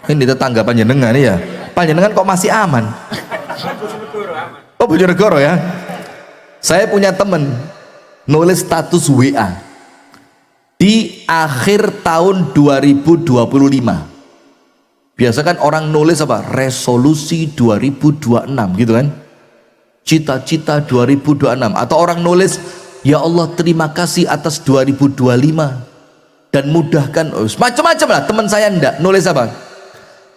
Ini tetangga panjenengan ya. Panjenengan kok masih aman? Oh Bojonegoro ya. Saya punya temen nulis status WA di akhir tahun 2025. Biasa kan orang nulis apa? Resolusi 2026 gitu kan, cita-cita 2026. Atau orang nulis, ya Allah terima kasih atas 2025 dan mudahkan, macam-macam lah. Teman saya ndak nulis apa?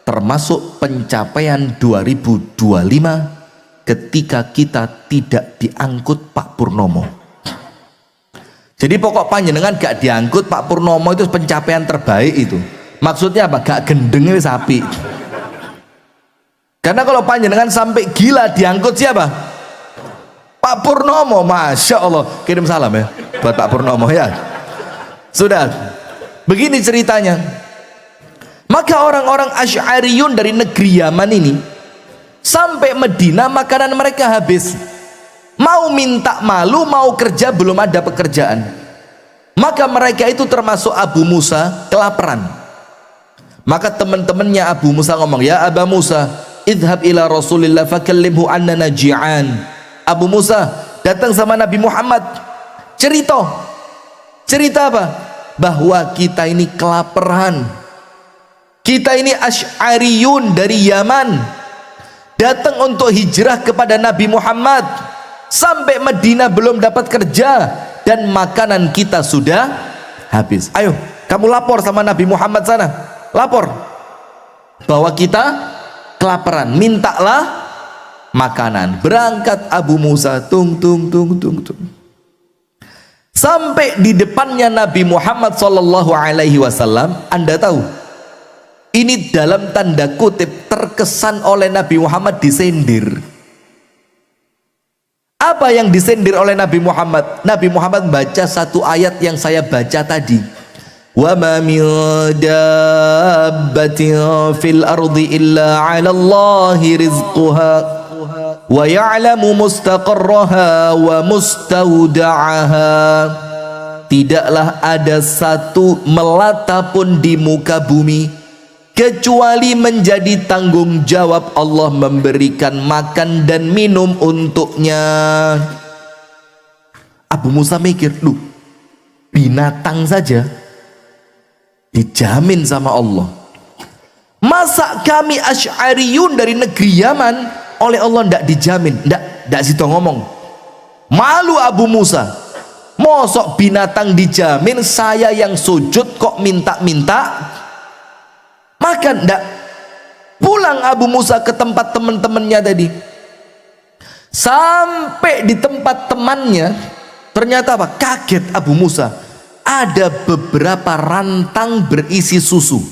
Termasuk pencapaian 2025 ketika kita tidak diangkut Pak Purnomo. Jadi pokok panjenengan gak diangkut Pak Purnomo itu pencapaian terbaik itu. Maksudnya apa? Gak gendengnya sapi. Karena kalau panjenengan sampai gila diangkut siapa? Pak Purnomo. Masya Allah. Kirim salam ya buat Pak Purnomo ya. Sudah. Begini ceritanya. Maka orang-orang Asy'ariyun dari negeri Yaman ini sampai Medina makanan mereka habis. Mau minta malu, mau kerja belum ada pekerjaan. Maka mereka itu termasuk Abu Musa kelaparan. Maka teman-temannya Abu Musa ngomong, ya Aba Musa, idhab ila Rasulillah fakallimhu annana ji'an. Abu Musa datang sama Nabi Muhammad, cerita apa? Bahwa kita ini kelaparan, kita ini Asy'ariyun dari Yaman, datang untuk hijrah kepada Nabi Muhammad, sampai Madinah belum dapat kerja dan makanan kita sudah habis. Ayo kamu lapor sama Nabi Muhammad sana, lapor bahwa kita kelaparan, mintalah makanan. Berangkat Abu Musa, tung sampai di depannya Nabi Muhammad SAW. Anda tahu, ini dalam tanda kutip terkesan oleh Nabi Muhammad disindir. Apa yang disindir oleh Nabi Muhammad? Nabi Muhammad baca satu ayat yang saya baca tadi, wa ma min dabbatin fil ardi illa 'ala Allahi rizquha wa ya'lamu mustaqarraha wa mustawda'aha. Tidaklah ada satu melata pun di muka bumi kecuali menjadi tanggung jawab Allah memberikan makan dan minum untuknya. Abu Musa mikir, loh, binatang saja dijamin sama Allah, masa kami Asy'ariyun dari negeri Yaman oleh Allah ndak dijamin? Ndak situ ngomong. Malu Abu Musa, mosok binatang dijamin, saya yang sujud kok minta-minta makan? Ndak. Pulang Abu Musa ke tempat teman-temannya tadi, sampai di tempat temannya, ternyata apa? Kaget Abu Musa, ada beberapa rantang berisi susu.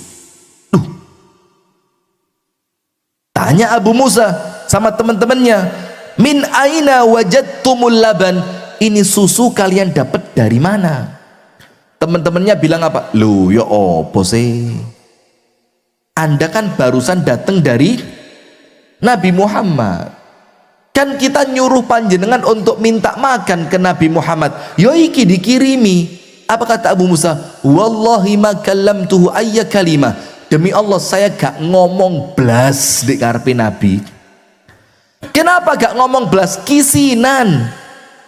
Tanya Abu Musa sama teman-temannya, min aina wajadtumul laban? Ini susu kalian dapat dari mana? Teman-temannya bilang apa? Loh, ya opo sih, Anda kan barusan datang dari Nabi Muhammad, kan kita nyuruh panjenengan untuk minta makan ke Nabi Muhammad, yo iki dikirimi. Apa kata Abu Musa? Wallahi ma kallamtuhu ayya kalimah, demi Allah saya gak ngomong blas di karepe Nabi. Kenapa gak ngomong blas? Kisinan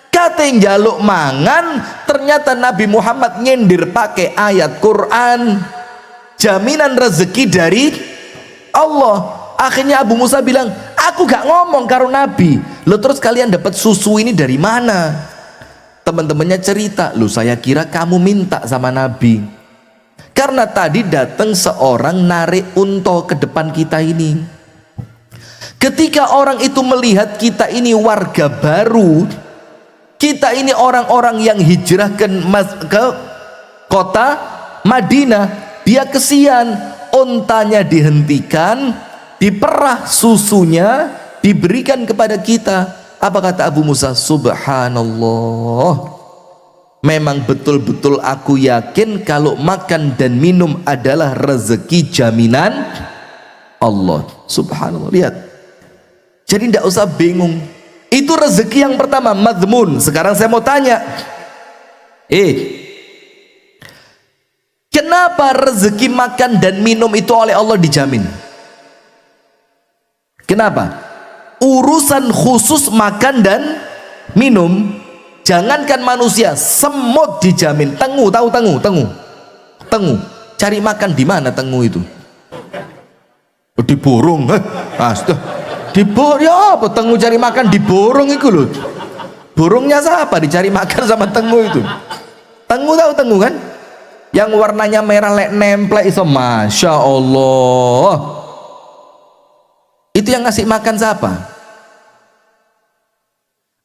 kate njaluk mangan, ternyata Nabi Muhammad nyindir pakai ayat Quran, jaminan rezeki dari Allah. Akhirnya Abu Musa bilang, aku gak ngomong karo Nabi. Lo terus kalian dapat susu ini dari mana? Teman-temannya cerita, lo saya kira kamu minta sama Nabi, karena tadi datang seorang narik unta ke depan kita ini. Ketika orang itu melihat kita ini warga baru, kita ini orang-orang yang hijrah ke kota Madinah, dia kesian, untanya dihentikan, diperah susunya, diberikan kepada kita. Apa kata Abu Musa? Subhanallah, memang betul-betul aku yakin kalau makan dan minum adalah rezeki jaminan Allah. Subhanallah. Lihat, jadi tidak usah bingung, itu rezeki yang pertama, madmun. Sekarang saya mau tanya, kenapa rezeki makan dan minum itu oleh Allah dijamin? Kenapa? Urusan khusus makan dan minum, jangankan manusia, semut dijamin. Tengu, tahu tengu? Cari makan di mana tengu itu? Di burung. Di burung ya apa? Tengu cari makan di burung itu loh. Burungnya siapa dicari makan sama tengu itu? Tengu, tahu tengu kan? Yang warnanya merah lek nemplek iso, masya Allah. Itu yang ngasih makan siapa?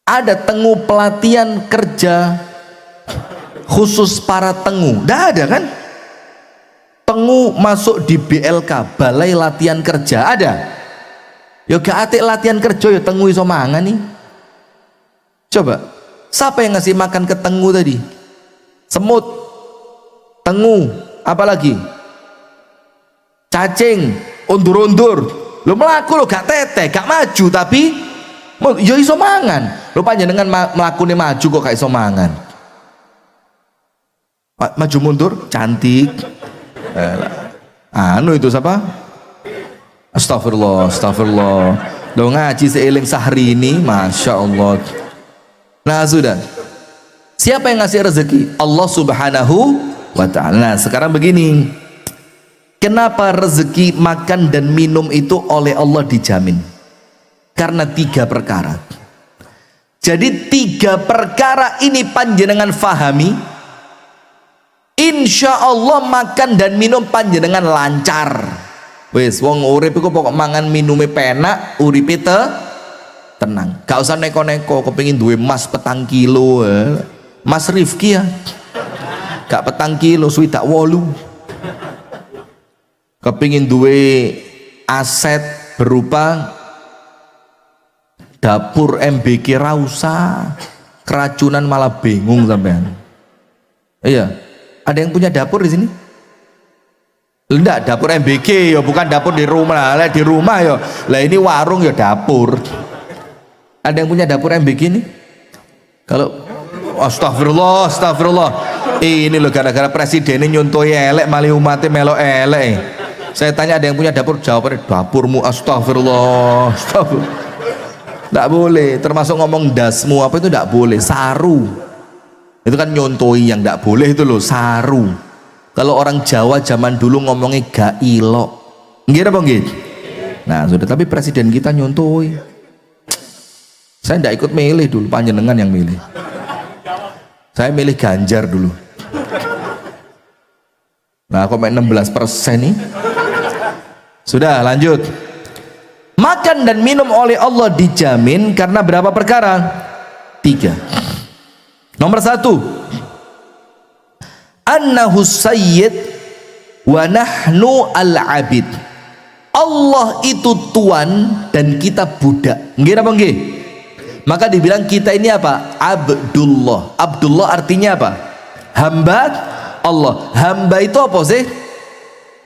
Ada tengu pelatihan kerja khusus para tengu? Nggak ada kan? Tengu masuk di BLK, Balai Latihan Kerja, ada? Ya gak atik latihan kerja ya tengu iso mangan nih. Coba, siapa yang ngasih makan ke tengu tadi? Semut, tengu, apalagi cacing, undur-undur, lo melaku lo gak tete, gak maju, tapi ya iso mangan. Lo panjenengan melakunya maju kok gak iso mangan. Maju mundur cantik. Anu itu siapa? Astagfirullah, astagfirullah. Lo ngaji seiling sehari ini, masya Allah. Nah sudah. Siapa yang ngasih rezeki? Allah Subhanahu wa ta'ala. Nah sekarang begini, kenapa rezeki makan dan minum itu oleh Allah dijamin? Karena 3 perkara. Jadi 3 perkara ini panjenengan fahami, insya Allah makan dan minum panjenengan lancar. Wes wong urip iku pokok mangan minume penak, uripe tenang. Gak usah neko-neko kepengin duwe emas 4 kilo. Mas Rifki ya gak 4 kilo swidak 8. Kepingin duwe aset berupa dapur MBK rausa, keracunan malah bingung sampean. Iya, ada yang punya dapur di sini? Enggak, dapur MBK ya, bukan dapur di rumah. Lah di rumah ya, lah ini warung ya dapur. Ada yang punya dapur MBK ini? Kalau astagfirullah, astagfirullah. Ini loh gara-gara presidennya nyontoi elek mali umatnya melo elek. Saya tanya ada yang punya dapur, jawabannya dapurmu. Astagfirullah, astagfirullah. Tidak boleh, termasuk ngomong dasmu apa itu tidak boleh. Saru itu kan nyontoi, yang tidak boleh itu loh saru. Kalau orang Jawa zaman dulu ngomongnya gak ilok, nggih apa nggih? Nah sudah, tapi presiden kita nyontoi. Saya tidak ikut milih dulu, panjenengan yang milih. Saya milih Ganjar dulu. Nah kok main 16% nih. Sudah lanjut. Makan dan minum oleh Allah dijamin karena berapa perkara? 3. Nomor 1, annahu sayyid wa nahnu al-abid. Allah itu tuan dan kita budak. Nggih apa nggih? Maka dibilang kita ini apa? Abdullah. Abdullah artinya apa? Hamba Allah. Hamba itu apa sih?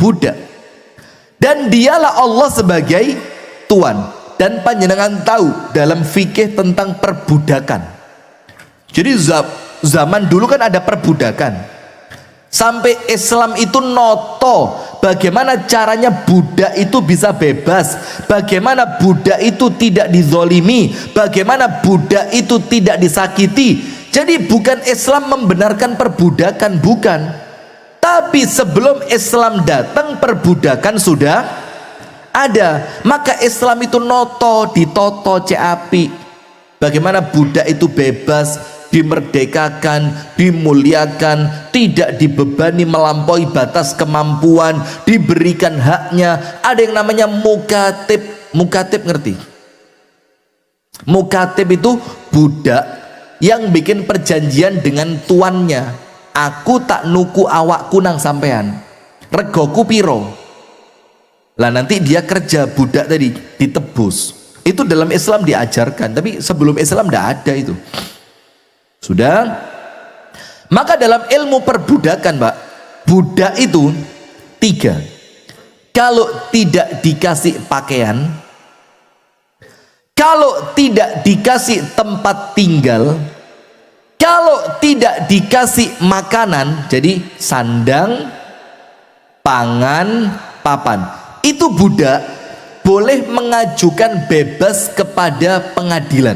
Budak. Dan dialah Allah sebagai tuan. Dan panjenengan tahu dalam fikih tentang perbudakan. Jadi zaman dulu kan ada perbudakan. Sampai Islam itu noto bagaimana caranya budak itu bisa bebas, bagaimana budak itu tidak dizolimi, bagaimana budak itu tidak disakiti. Jadi bukan Islam membenarkan perbudakan, bukan. Tapi sebelum Islam datang perbudakan sudah ada. Maka Islam itu noto, ditoto api. Bagaimana budak itu bebas, dimerdekakan, dimuliakan, tidak dibebani melampaui batas kemampuan, diberikan haknya. Ada yang namanya mukatib. Mukatib ngerti? Mukatib itu budak yang bikin perjanjian dengan tuannya. Aku tak nuku awakku nang sampean, regoku piro. Lah nanti dia kerja budak tadi ditebus. Itu dalam Islam diajarkan, tapi sebelum Islam tidak ada itu. Sudah. Maka dalam ilmu perbudakan, Pak, budak itu 3. Kalau tidak dikasih pakaian, kalau tidak dikasih tempat tinggal, kalau tidak dikasih makanan, jadi sandang, pangan, papan, itu budak boleh mengajukan bebas kepada pengadilan.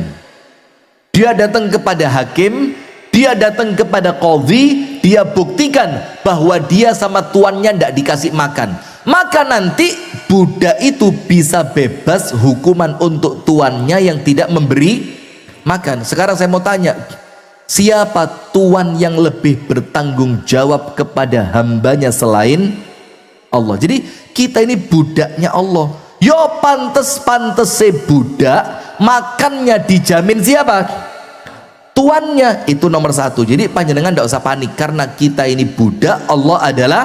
Dia datang kepada hakim, dia datang kepada qadhi, dia buktikan bahwa dia sama tuannya tidak dikasih makan. Maka nanti budak itu bisa bebas hukuman untuk tuannya yang tidak memberi makan. Sekarang saya mau tanya, siapa tuan yang lebih bertanggung jawab kepada hambanya selain Allah? Jadi kita ini budaknya Allah. Yo pantes budak, makannya dijamin siapa? Tuannya. Itu nomor 1. Jadi panjenengan tidak usah panik, karena kita ini budak, Allah adalah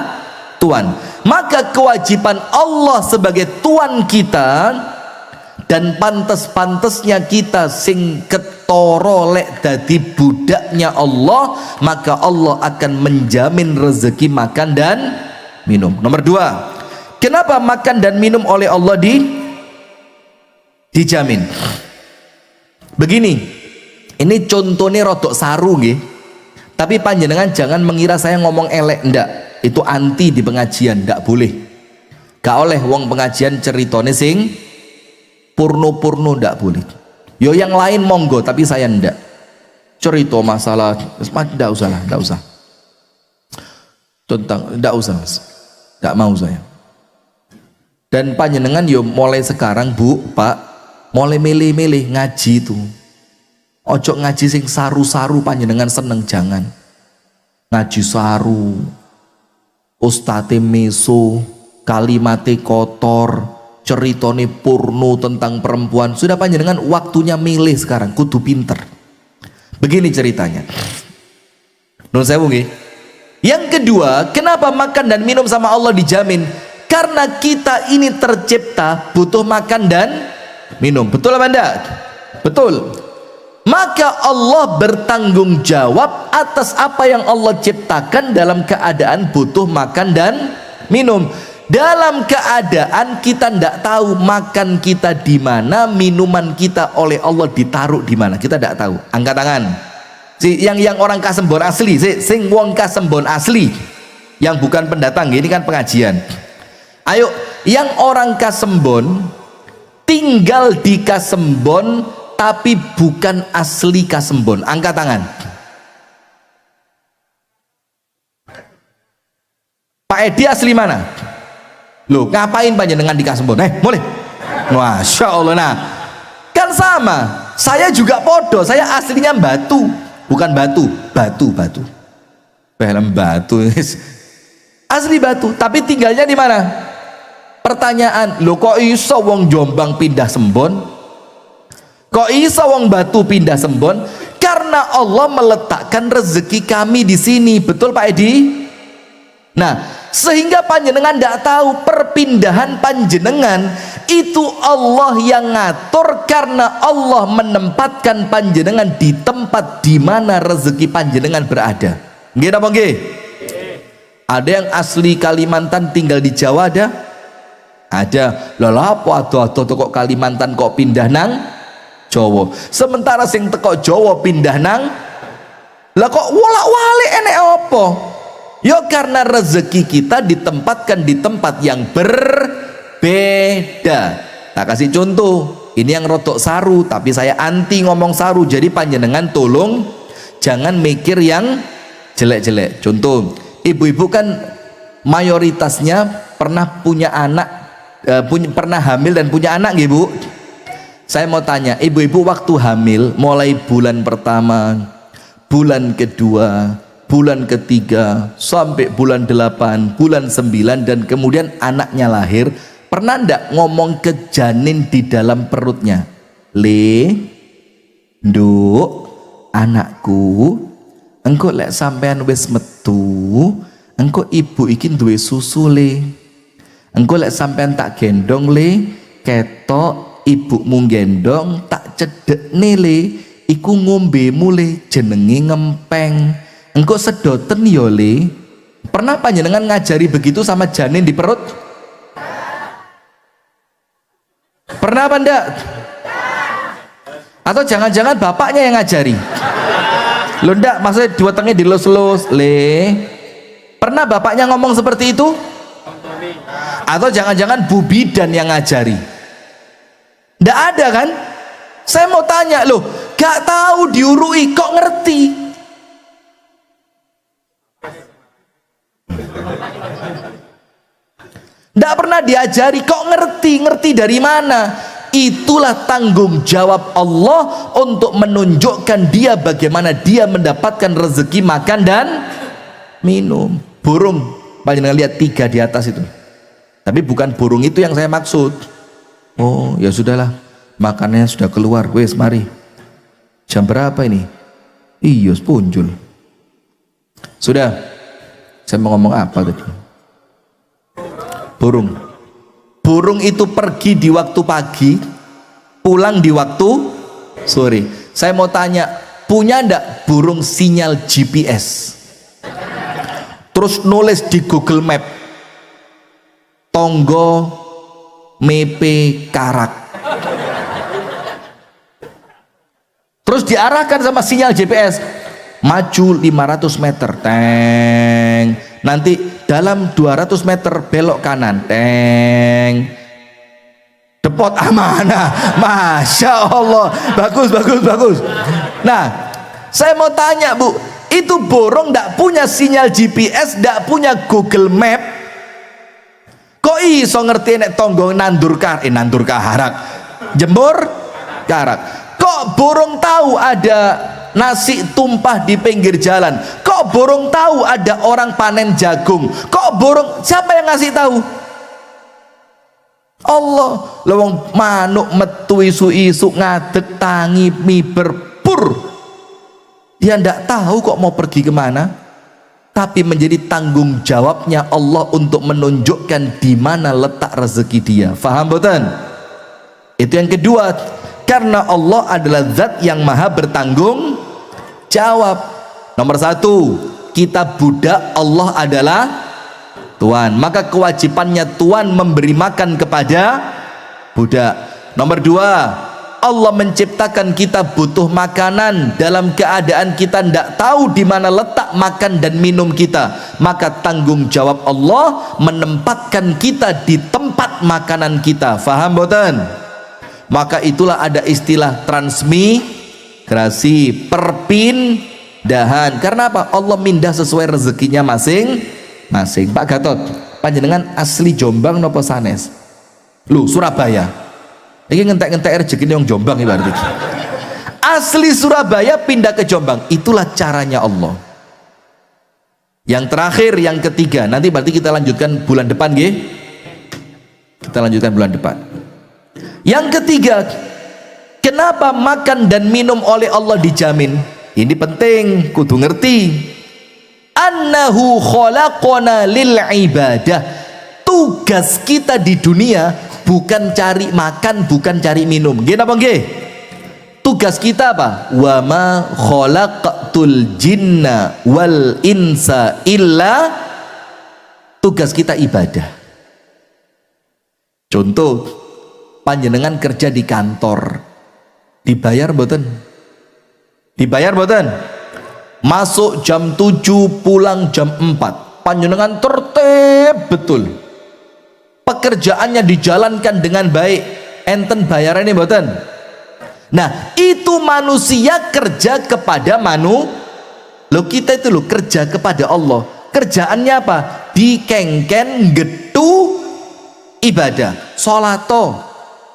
tuan. Maka kewajiban Allah sebagai tuan kita, dan pantes-pantesnya kita sing ketoro lek dadi budaknya Allah, maka Allah akan menjamin rezeki makan dan minum. Nomor dua, kenapa makan dan minum oleh Allah dijamin? Begini, ini contohnya rodok saru nggih. Tapi panjenengan jangan mengira saya ngomong elek, ndak. Itu anti di pengajian, ndak boleh. Gak oleh wong pengajian ceritone sing purno-purno, ndak boleh. Yo yang lain monggo, tapi saya ndak. Cerita masalah, ndak usah lah, ndak usah. Tentang ndak usah, Mas. Ndak mau saya. Dan panjenengan yo mulai sekarang, Bu, Pak, mulai milih-milih ngaji itu. Ojo ngaji sing saru-saru panjenengan seneng, jangan. Ngaji saru, ustate meso, kalimate kotor, ceritone purno tentang perempuan. Sudah panjenengan waktunya milih sekarang, kudu pinter. Begini ceritanya. Nun sewu nggih. Yang kedua, kenapa makan dan minum sama Allah dijamin? Karena kita ini tercipta butuh makan dan minum. Betul apa enggak? Betul. Maka Allah bertanggung jawab atas apa yang Allah ciptakan dalam keadaan butuh makan dan minum. Dalam keadaan kita tidak tahu makan kita di mana, minuman kita oleh Allah ditaruh di mana, kita tidak tahu. Angkat tangan. Yang orang Kasembon asli, sing wong Kasembon asli, yang bukan pendatang, ini kan pengajian. Ayo, yang orang Kasembon tinggal di Kasembon tapi bukan asli Kasembon, angkat tangan. Pak Edi asli mana? Loh, ngapain panjenengan di Kasembon? Boleh? Masya Allah. Nah, kan sama. Saya juga podo. Saya aslinya Batu, bukan Batu. Film Batu. Asli Batu, tapi tinggalnya di mana? Pertanyaan, loh kok iso wong Jombang pindah Sembon? Kok iso wong Batu pindah Sembon? Karena Allah meletakkan rezeki kami di sini. Betul Pak Edi? Nah, sehingga panjenengan tidak tahu perpindahan panjenengan itu Allah yang ngatur, karena Allah menempatkan panjenengan di tempat di mana rezeki panjenengan berada. Nggih napa nggih? Ada yang asli Kalimantan tinggal di Jawa ada? Ada. Lha apa ado-ado kok Kalimantan kok pindah nang Jawa? Sementara sing teko Jawa pindah nang, lah kok wolak-walik enek apa? Ya karena rezeki kita ditempatkan di tempat yang berbeda. Tak kasih contoh, ini yang rotok saru, tapi saya anti ngomong saru. Jadi panjenengan tolong jangan mikir yang jelek-jelek. Contoh, ibu-ibu kan mayoritasnya pernah punya anak, pernah hamil dan punya anak nggih Bu? Saya mau tanya, ibu-ibu waktu hamil mulai bulan pertama, bulan kedua, bulan ketiga, sampai bulan 8, bulan 9, dan kemudian anaknya lahir, pernah ndak ngomong ke janin di dalam perutnya, Le, nduk, anakku, engko lek sampean wis metu, engko ibu iki duwe susu Le, engko lek sampean tak gendong Le, ketok ibumu gendong tak cedekne Le, iku ngombemu Le, jenenge ngempeng, engko sedoten yo Le. Pernah panjenengan ngajari begitu sama janin di perut? Pernah apa enggak? Atau jangan-jangan bapaknya yang ngajari? Lo enggak, maksudnya dua tengah dilus-lus Le. Pernah bapaknya ngomong seperti itu? Atau jangan-jangan Bu Bidan yang ngajari? Nggak ada kan? Saya mau tanya loh, gak tahu diurui kok ngerti? Nggak pernah diajari kok ngerti? Ngerti dari mana? Itulah tanggung jawab Allah untuk menunjukkan dia bagaimana dia mendapatkan rezeki makan dan minum. Burung, panjenengan lihat 3 di atas itu, tapi bukan burung itu yang saya maksud. Oh ya sudahlah, makannya sudah keluar, wes mari. Jam berapa ini? Iya punjul. Sudah. Saya mau ngomong apa tadi? Burung itu pergi di waktu pagi, pulang di waktu sore. Saya mau tanya, punya ndak burung sinyal GPS? Terus nulis di Google Map, tonggo mepe karak. Terus diarahkan sama sinyal GPS, maju 500 meter, teng. Nanti dalam 200 meter belok kanan, teng. Depot amanah. Masya Allah, bagus, bagus, bagus. Nah, saya mau tanya Bu, itu borong ndak punya sinyal GPS, ndak punya Google Map, kok iso ngerti nek tonggo nandur karak, jemur karak? Kok borong tahu ada nasi tumpah di pinggir jalan? Kok borong tahu ada orang panen jagung? Kok borong, siapa yang ngasih tahu? Allah. Lawang manuk metu isu-isu ngadeg tangi miber pur, dia ndak tahu kok mau pergi kemana, tapi menjadi tanggung jawabnya Allah untuk menunjukkan di mana letak rezeki dia. Faham boten? Itu yang kedua, karena Allah adalah zat yang maha bertanggung jawab. Nomor satu, kita budak, Allah adalah Tuhan, maka kewajibannya Tuhan memberi makan kepada budak. Nomor dua, Allah menciptakan kita butuh makanan dalam keadaan kita tidak tahu di mana letak makan dan minum kita, maka tanggung jawab Allah menempatkan kita di tempat makanan kita. Faham boten? Maka itulah ada istilah transmigrasi, perpindahan. Karena apa? Allah mindah sesuai rezekinya masing-masing. Pak Gatot, panjenengan asli Jombang nopo sanes? Lu Surabaya. Ini ngentek-ngentek rezeki yang Jombang ini berarti. Asli Surabaya pindah ke Jombang. Itulah caranya Allah. Yang terakhir, yang ketiga, nanti berarti kita lanjutkan bulan depan, nggih. Kita lanjutkan bulan depan. Yang ketiga, kenapa makan dan minum oleh Allah dijamin? Ini penting, kudu ngerti. Annahu khalaqana lil ibadah. Tugas kita di dunia bukan cari makan, bukan cari minum. Nggih napa nggih? Tugas kita apa? Wa ma khalaqtul jinna wal insa illa, tugas kita ibadah. Contoh, panjenengan kerja di kantor, dibayar boten? Dibayar boten? Masuk jam 7, pulang jam 4, panjenengan tertib betul, pekerjaannya dijalankan dengan baik, enten bayarannya boten? Nah, itu manusia kerja kepada lo kita itu lo kerja kepada Allah. Kerjaannya apa? Dikengken getu ibadah, sholato,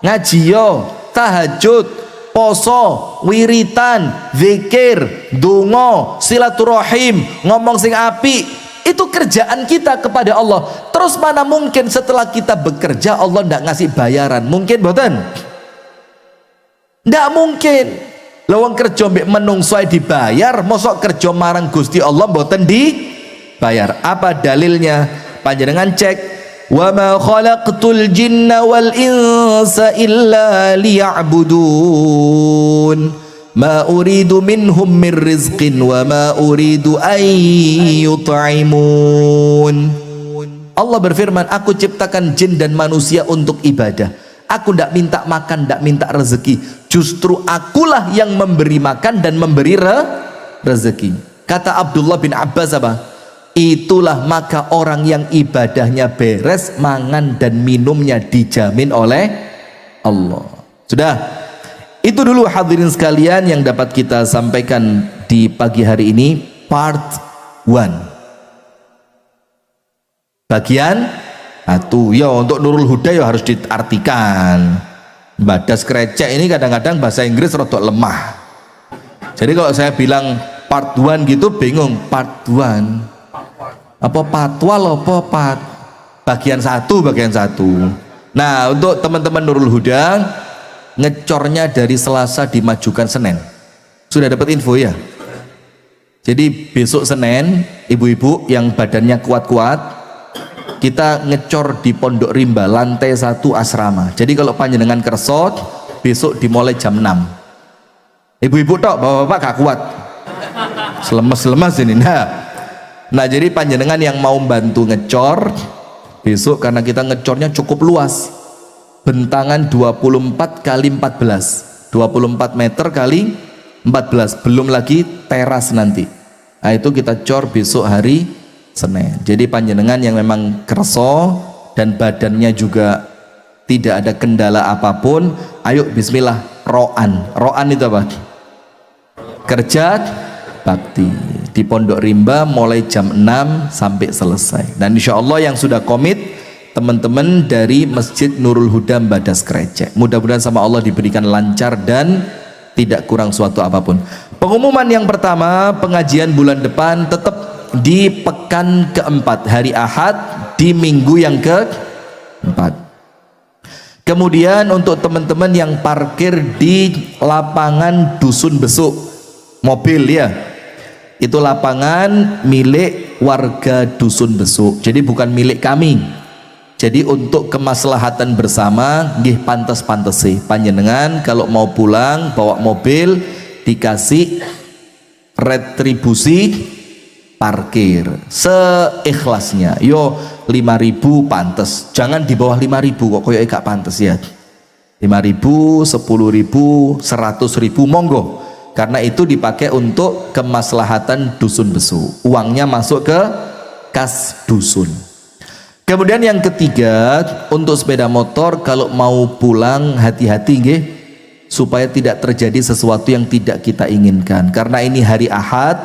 ngajiyo, tahajud, poso, wiritan, zikir, dongo, silaturahim, ngomong sing api. Itu kerjaan kita kepada Allah. Terus mana mungkin setelah kita bekerja Allah ndak ngasih bayaran? Mungkin boten? Ndak mungkin. Lawang kerja mbek menungso dibayar, mosok kerja marang Gusti Allah boten dibayar. Apa dalilnya? Panjenengan cek, wa ma khalaqtul jinna wal insa illa liya'budun ma uridu minhum min rizqin wa ma uridu an yut'imun. Allah berfirman, aku ciptakan jin dan manusia untuk ibadah. Aku tidak minta makan, tidak minta rezeki. Justru akulah yang memberi makan dan memberi rezeki. Kata Abdullah bin Abbas apa? Itulah maka orang yang ibadahnya beres, mangan dan minumnya dijamin oleh Allah. Sudah? Itu dulu hadirin sekalian yang dapat kita sampaikan di pagi hari ini, part 1. Bagian satu. Ya, untuk Nurul Huda ya harus diartikan. Badas krecek ini kadang-kadang bahasa Inggris rodok lemah. Jadi kalau saya bilang part 1 gitu bingung, part 1 apa patwal apa pat bagian satu. Nah, untuk teman-teman Nurul Huda, ngecornya dari Selasa dimajukan Senin. Sudah dapat info ya? Jadi besok Senin, ibu-ibu yang badannya kuat-kuat, kita ngecor di Pondok Rimba lantai 1 asrama. Jadi kalau panjenengan kersot, besok dimulai jam 6. Ibu-ibu tok, bapak-bapak gak kuat, selemas-selemas ini. Nah, jadi panjenengan yang mau bantu ngecor besok karena kita ngecornya cukup luas, bentangan 24 kali 14, 24 meter kali 14, belum lagi teras nanti. Nah itu kita cor besok hari Senin. Jadi panjenengan yang memang kerso dan badannya juga tidak ada kendala apapun, ayo bismillah ro'an. Ro'an itu apa? Kerja bakti di Pondok Rimba mulai jam 6 sampai selesai. Dan insya Allah yang sudah komit teman-teman dari Masjid Nurul Huda Badas Krecek, mudah-mudahan sama Allah diberikan lancar dan tidak kurang suatu apapun. Pengumuman yang pertama, pengajian bulan depan tetap di pekan keempat, hari Ahad di minggu yang keempat. Kemudian untuk teman-teman yang parkir di lapangan Dusun Besuk mobil ya, itu lapangan milik warga Dusun Besuk, jadi bukan milik kami. Jadi untuk kemaslahatan bersama nggih pantes-pantes sih panjenengan kalau mau pulang bawa mobil dikasih retribusi parkir seikhlasnya. Yo 5.000 pantes, jangan di bawah 5.000 kok koyo gak pantes ya. 5.000, 10.000, 100.000 monggo, karena itu dipakai untuk kemaslahatan Dusun Besu, uangnya masuk ke kas dusun. Kemudian yang ketiga, untuk sepeda motor kalau mau pulang hati-hati nggih, supaya tidak terjadi sesuatu yang tidak kita inginkan. Karena ini hari Ahad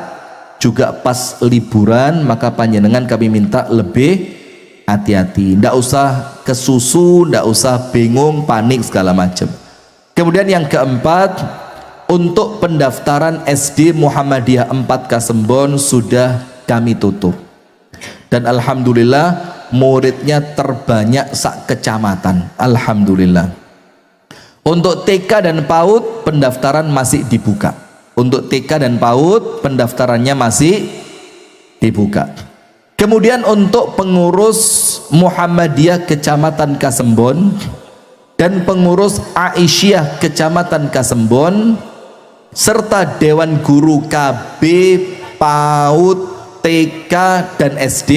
juga pas liburan, maka panjenengan kami minta lebih hati-hati. Ndak usah kesusu, ndak usah bingung, panik segala macam. Kemudian yang keempat, untuk pendaftaran SD Muhammadiyah 4 Kasembon sudah kami tutup. Dan alhamdulillah muridnya terbanyak sak kecamatan, alhamdulillah. Untuk TK dan PAUD pendaftaran masih dibuka. Untuk TK dan PAUD pendaftarannya masih dibuka. Kemudian untuk pengurus Muhammadiyah Kecamatan Kasembon dan pengurus Aisyah Kecamatan Kasembon serta Dewan Guru KB, PAUD, TK dan SD,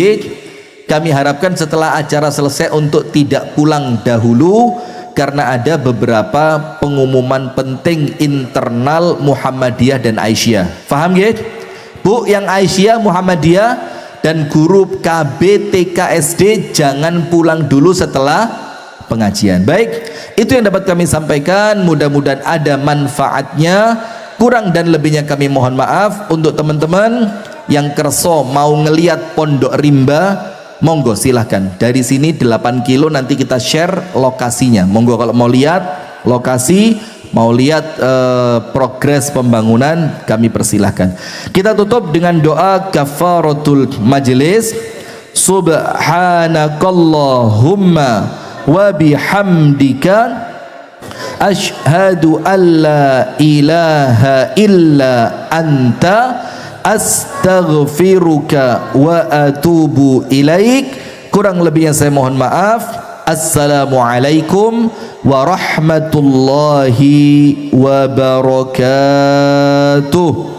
kami harapkan setelah acara selesai untuk tidak pulang dahulu karena ada beberapa pengumuman penting internal Muhammadiyah dan Aisyah. Faham ya? Bu, yang Aisyah, Muhammadiyah dan guru KB, TK, SD jangan pulang dulu setelah pengajian. Baik, itu yang dapat kami sampaikan, mudah-mudahan ada manfaatnya. Kurang dan lebihnya kami mohon maaf. Untuk teman-teman yang kerso mau ngeliat Pondok Rimba, monggo silahkan, dari sini 8 kilo nanti kita share lokasinya. Monggo kalau mau lihat lokasi, mau lihat progres pembangunan, kami persilahkan. Kita tutup dengan doa kafaratul majelis. Subhanakallahumma wa bihamdika asyhadu an la ilaha illa anta astaghfiruka wa atubu ilaik. Kurang lebihnya saya mohon maaf. Assalamualaikum warahmatullahi wabarakatuh.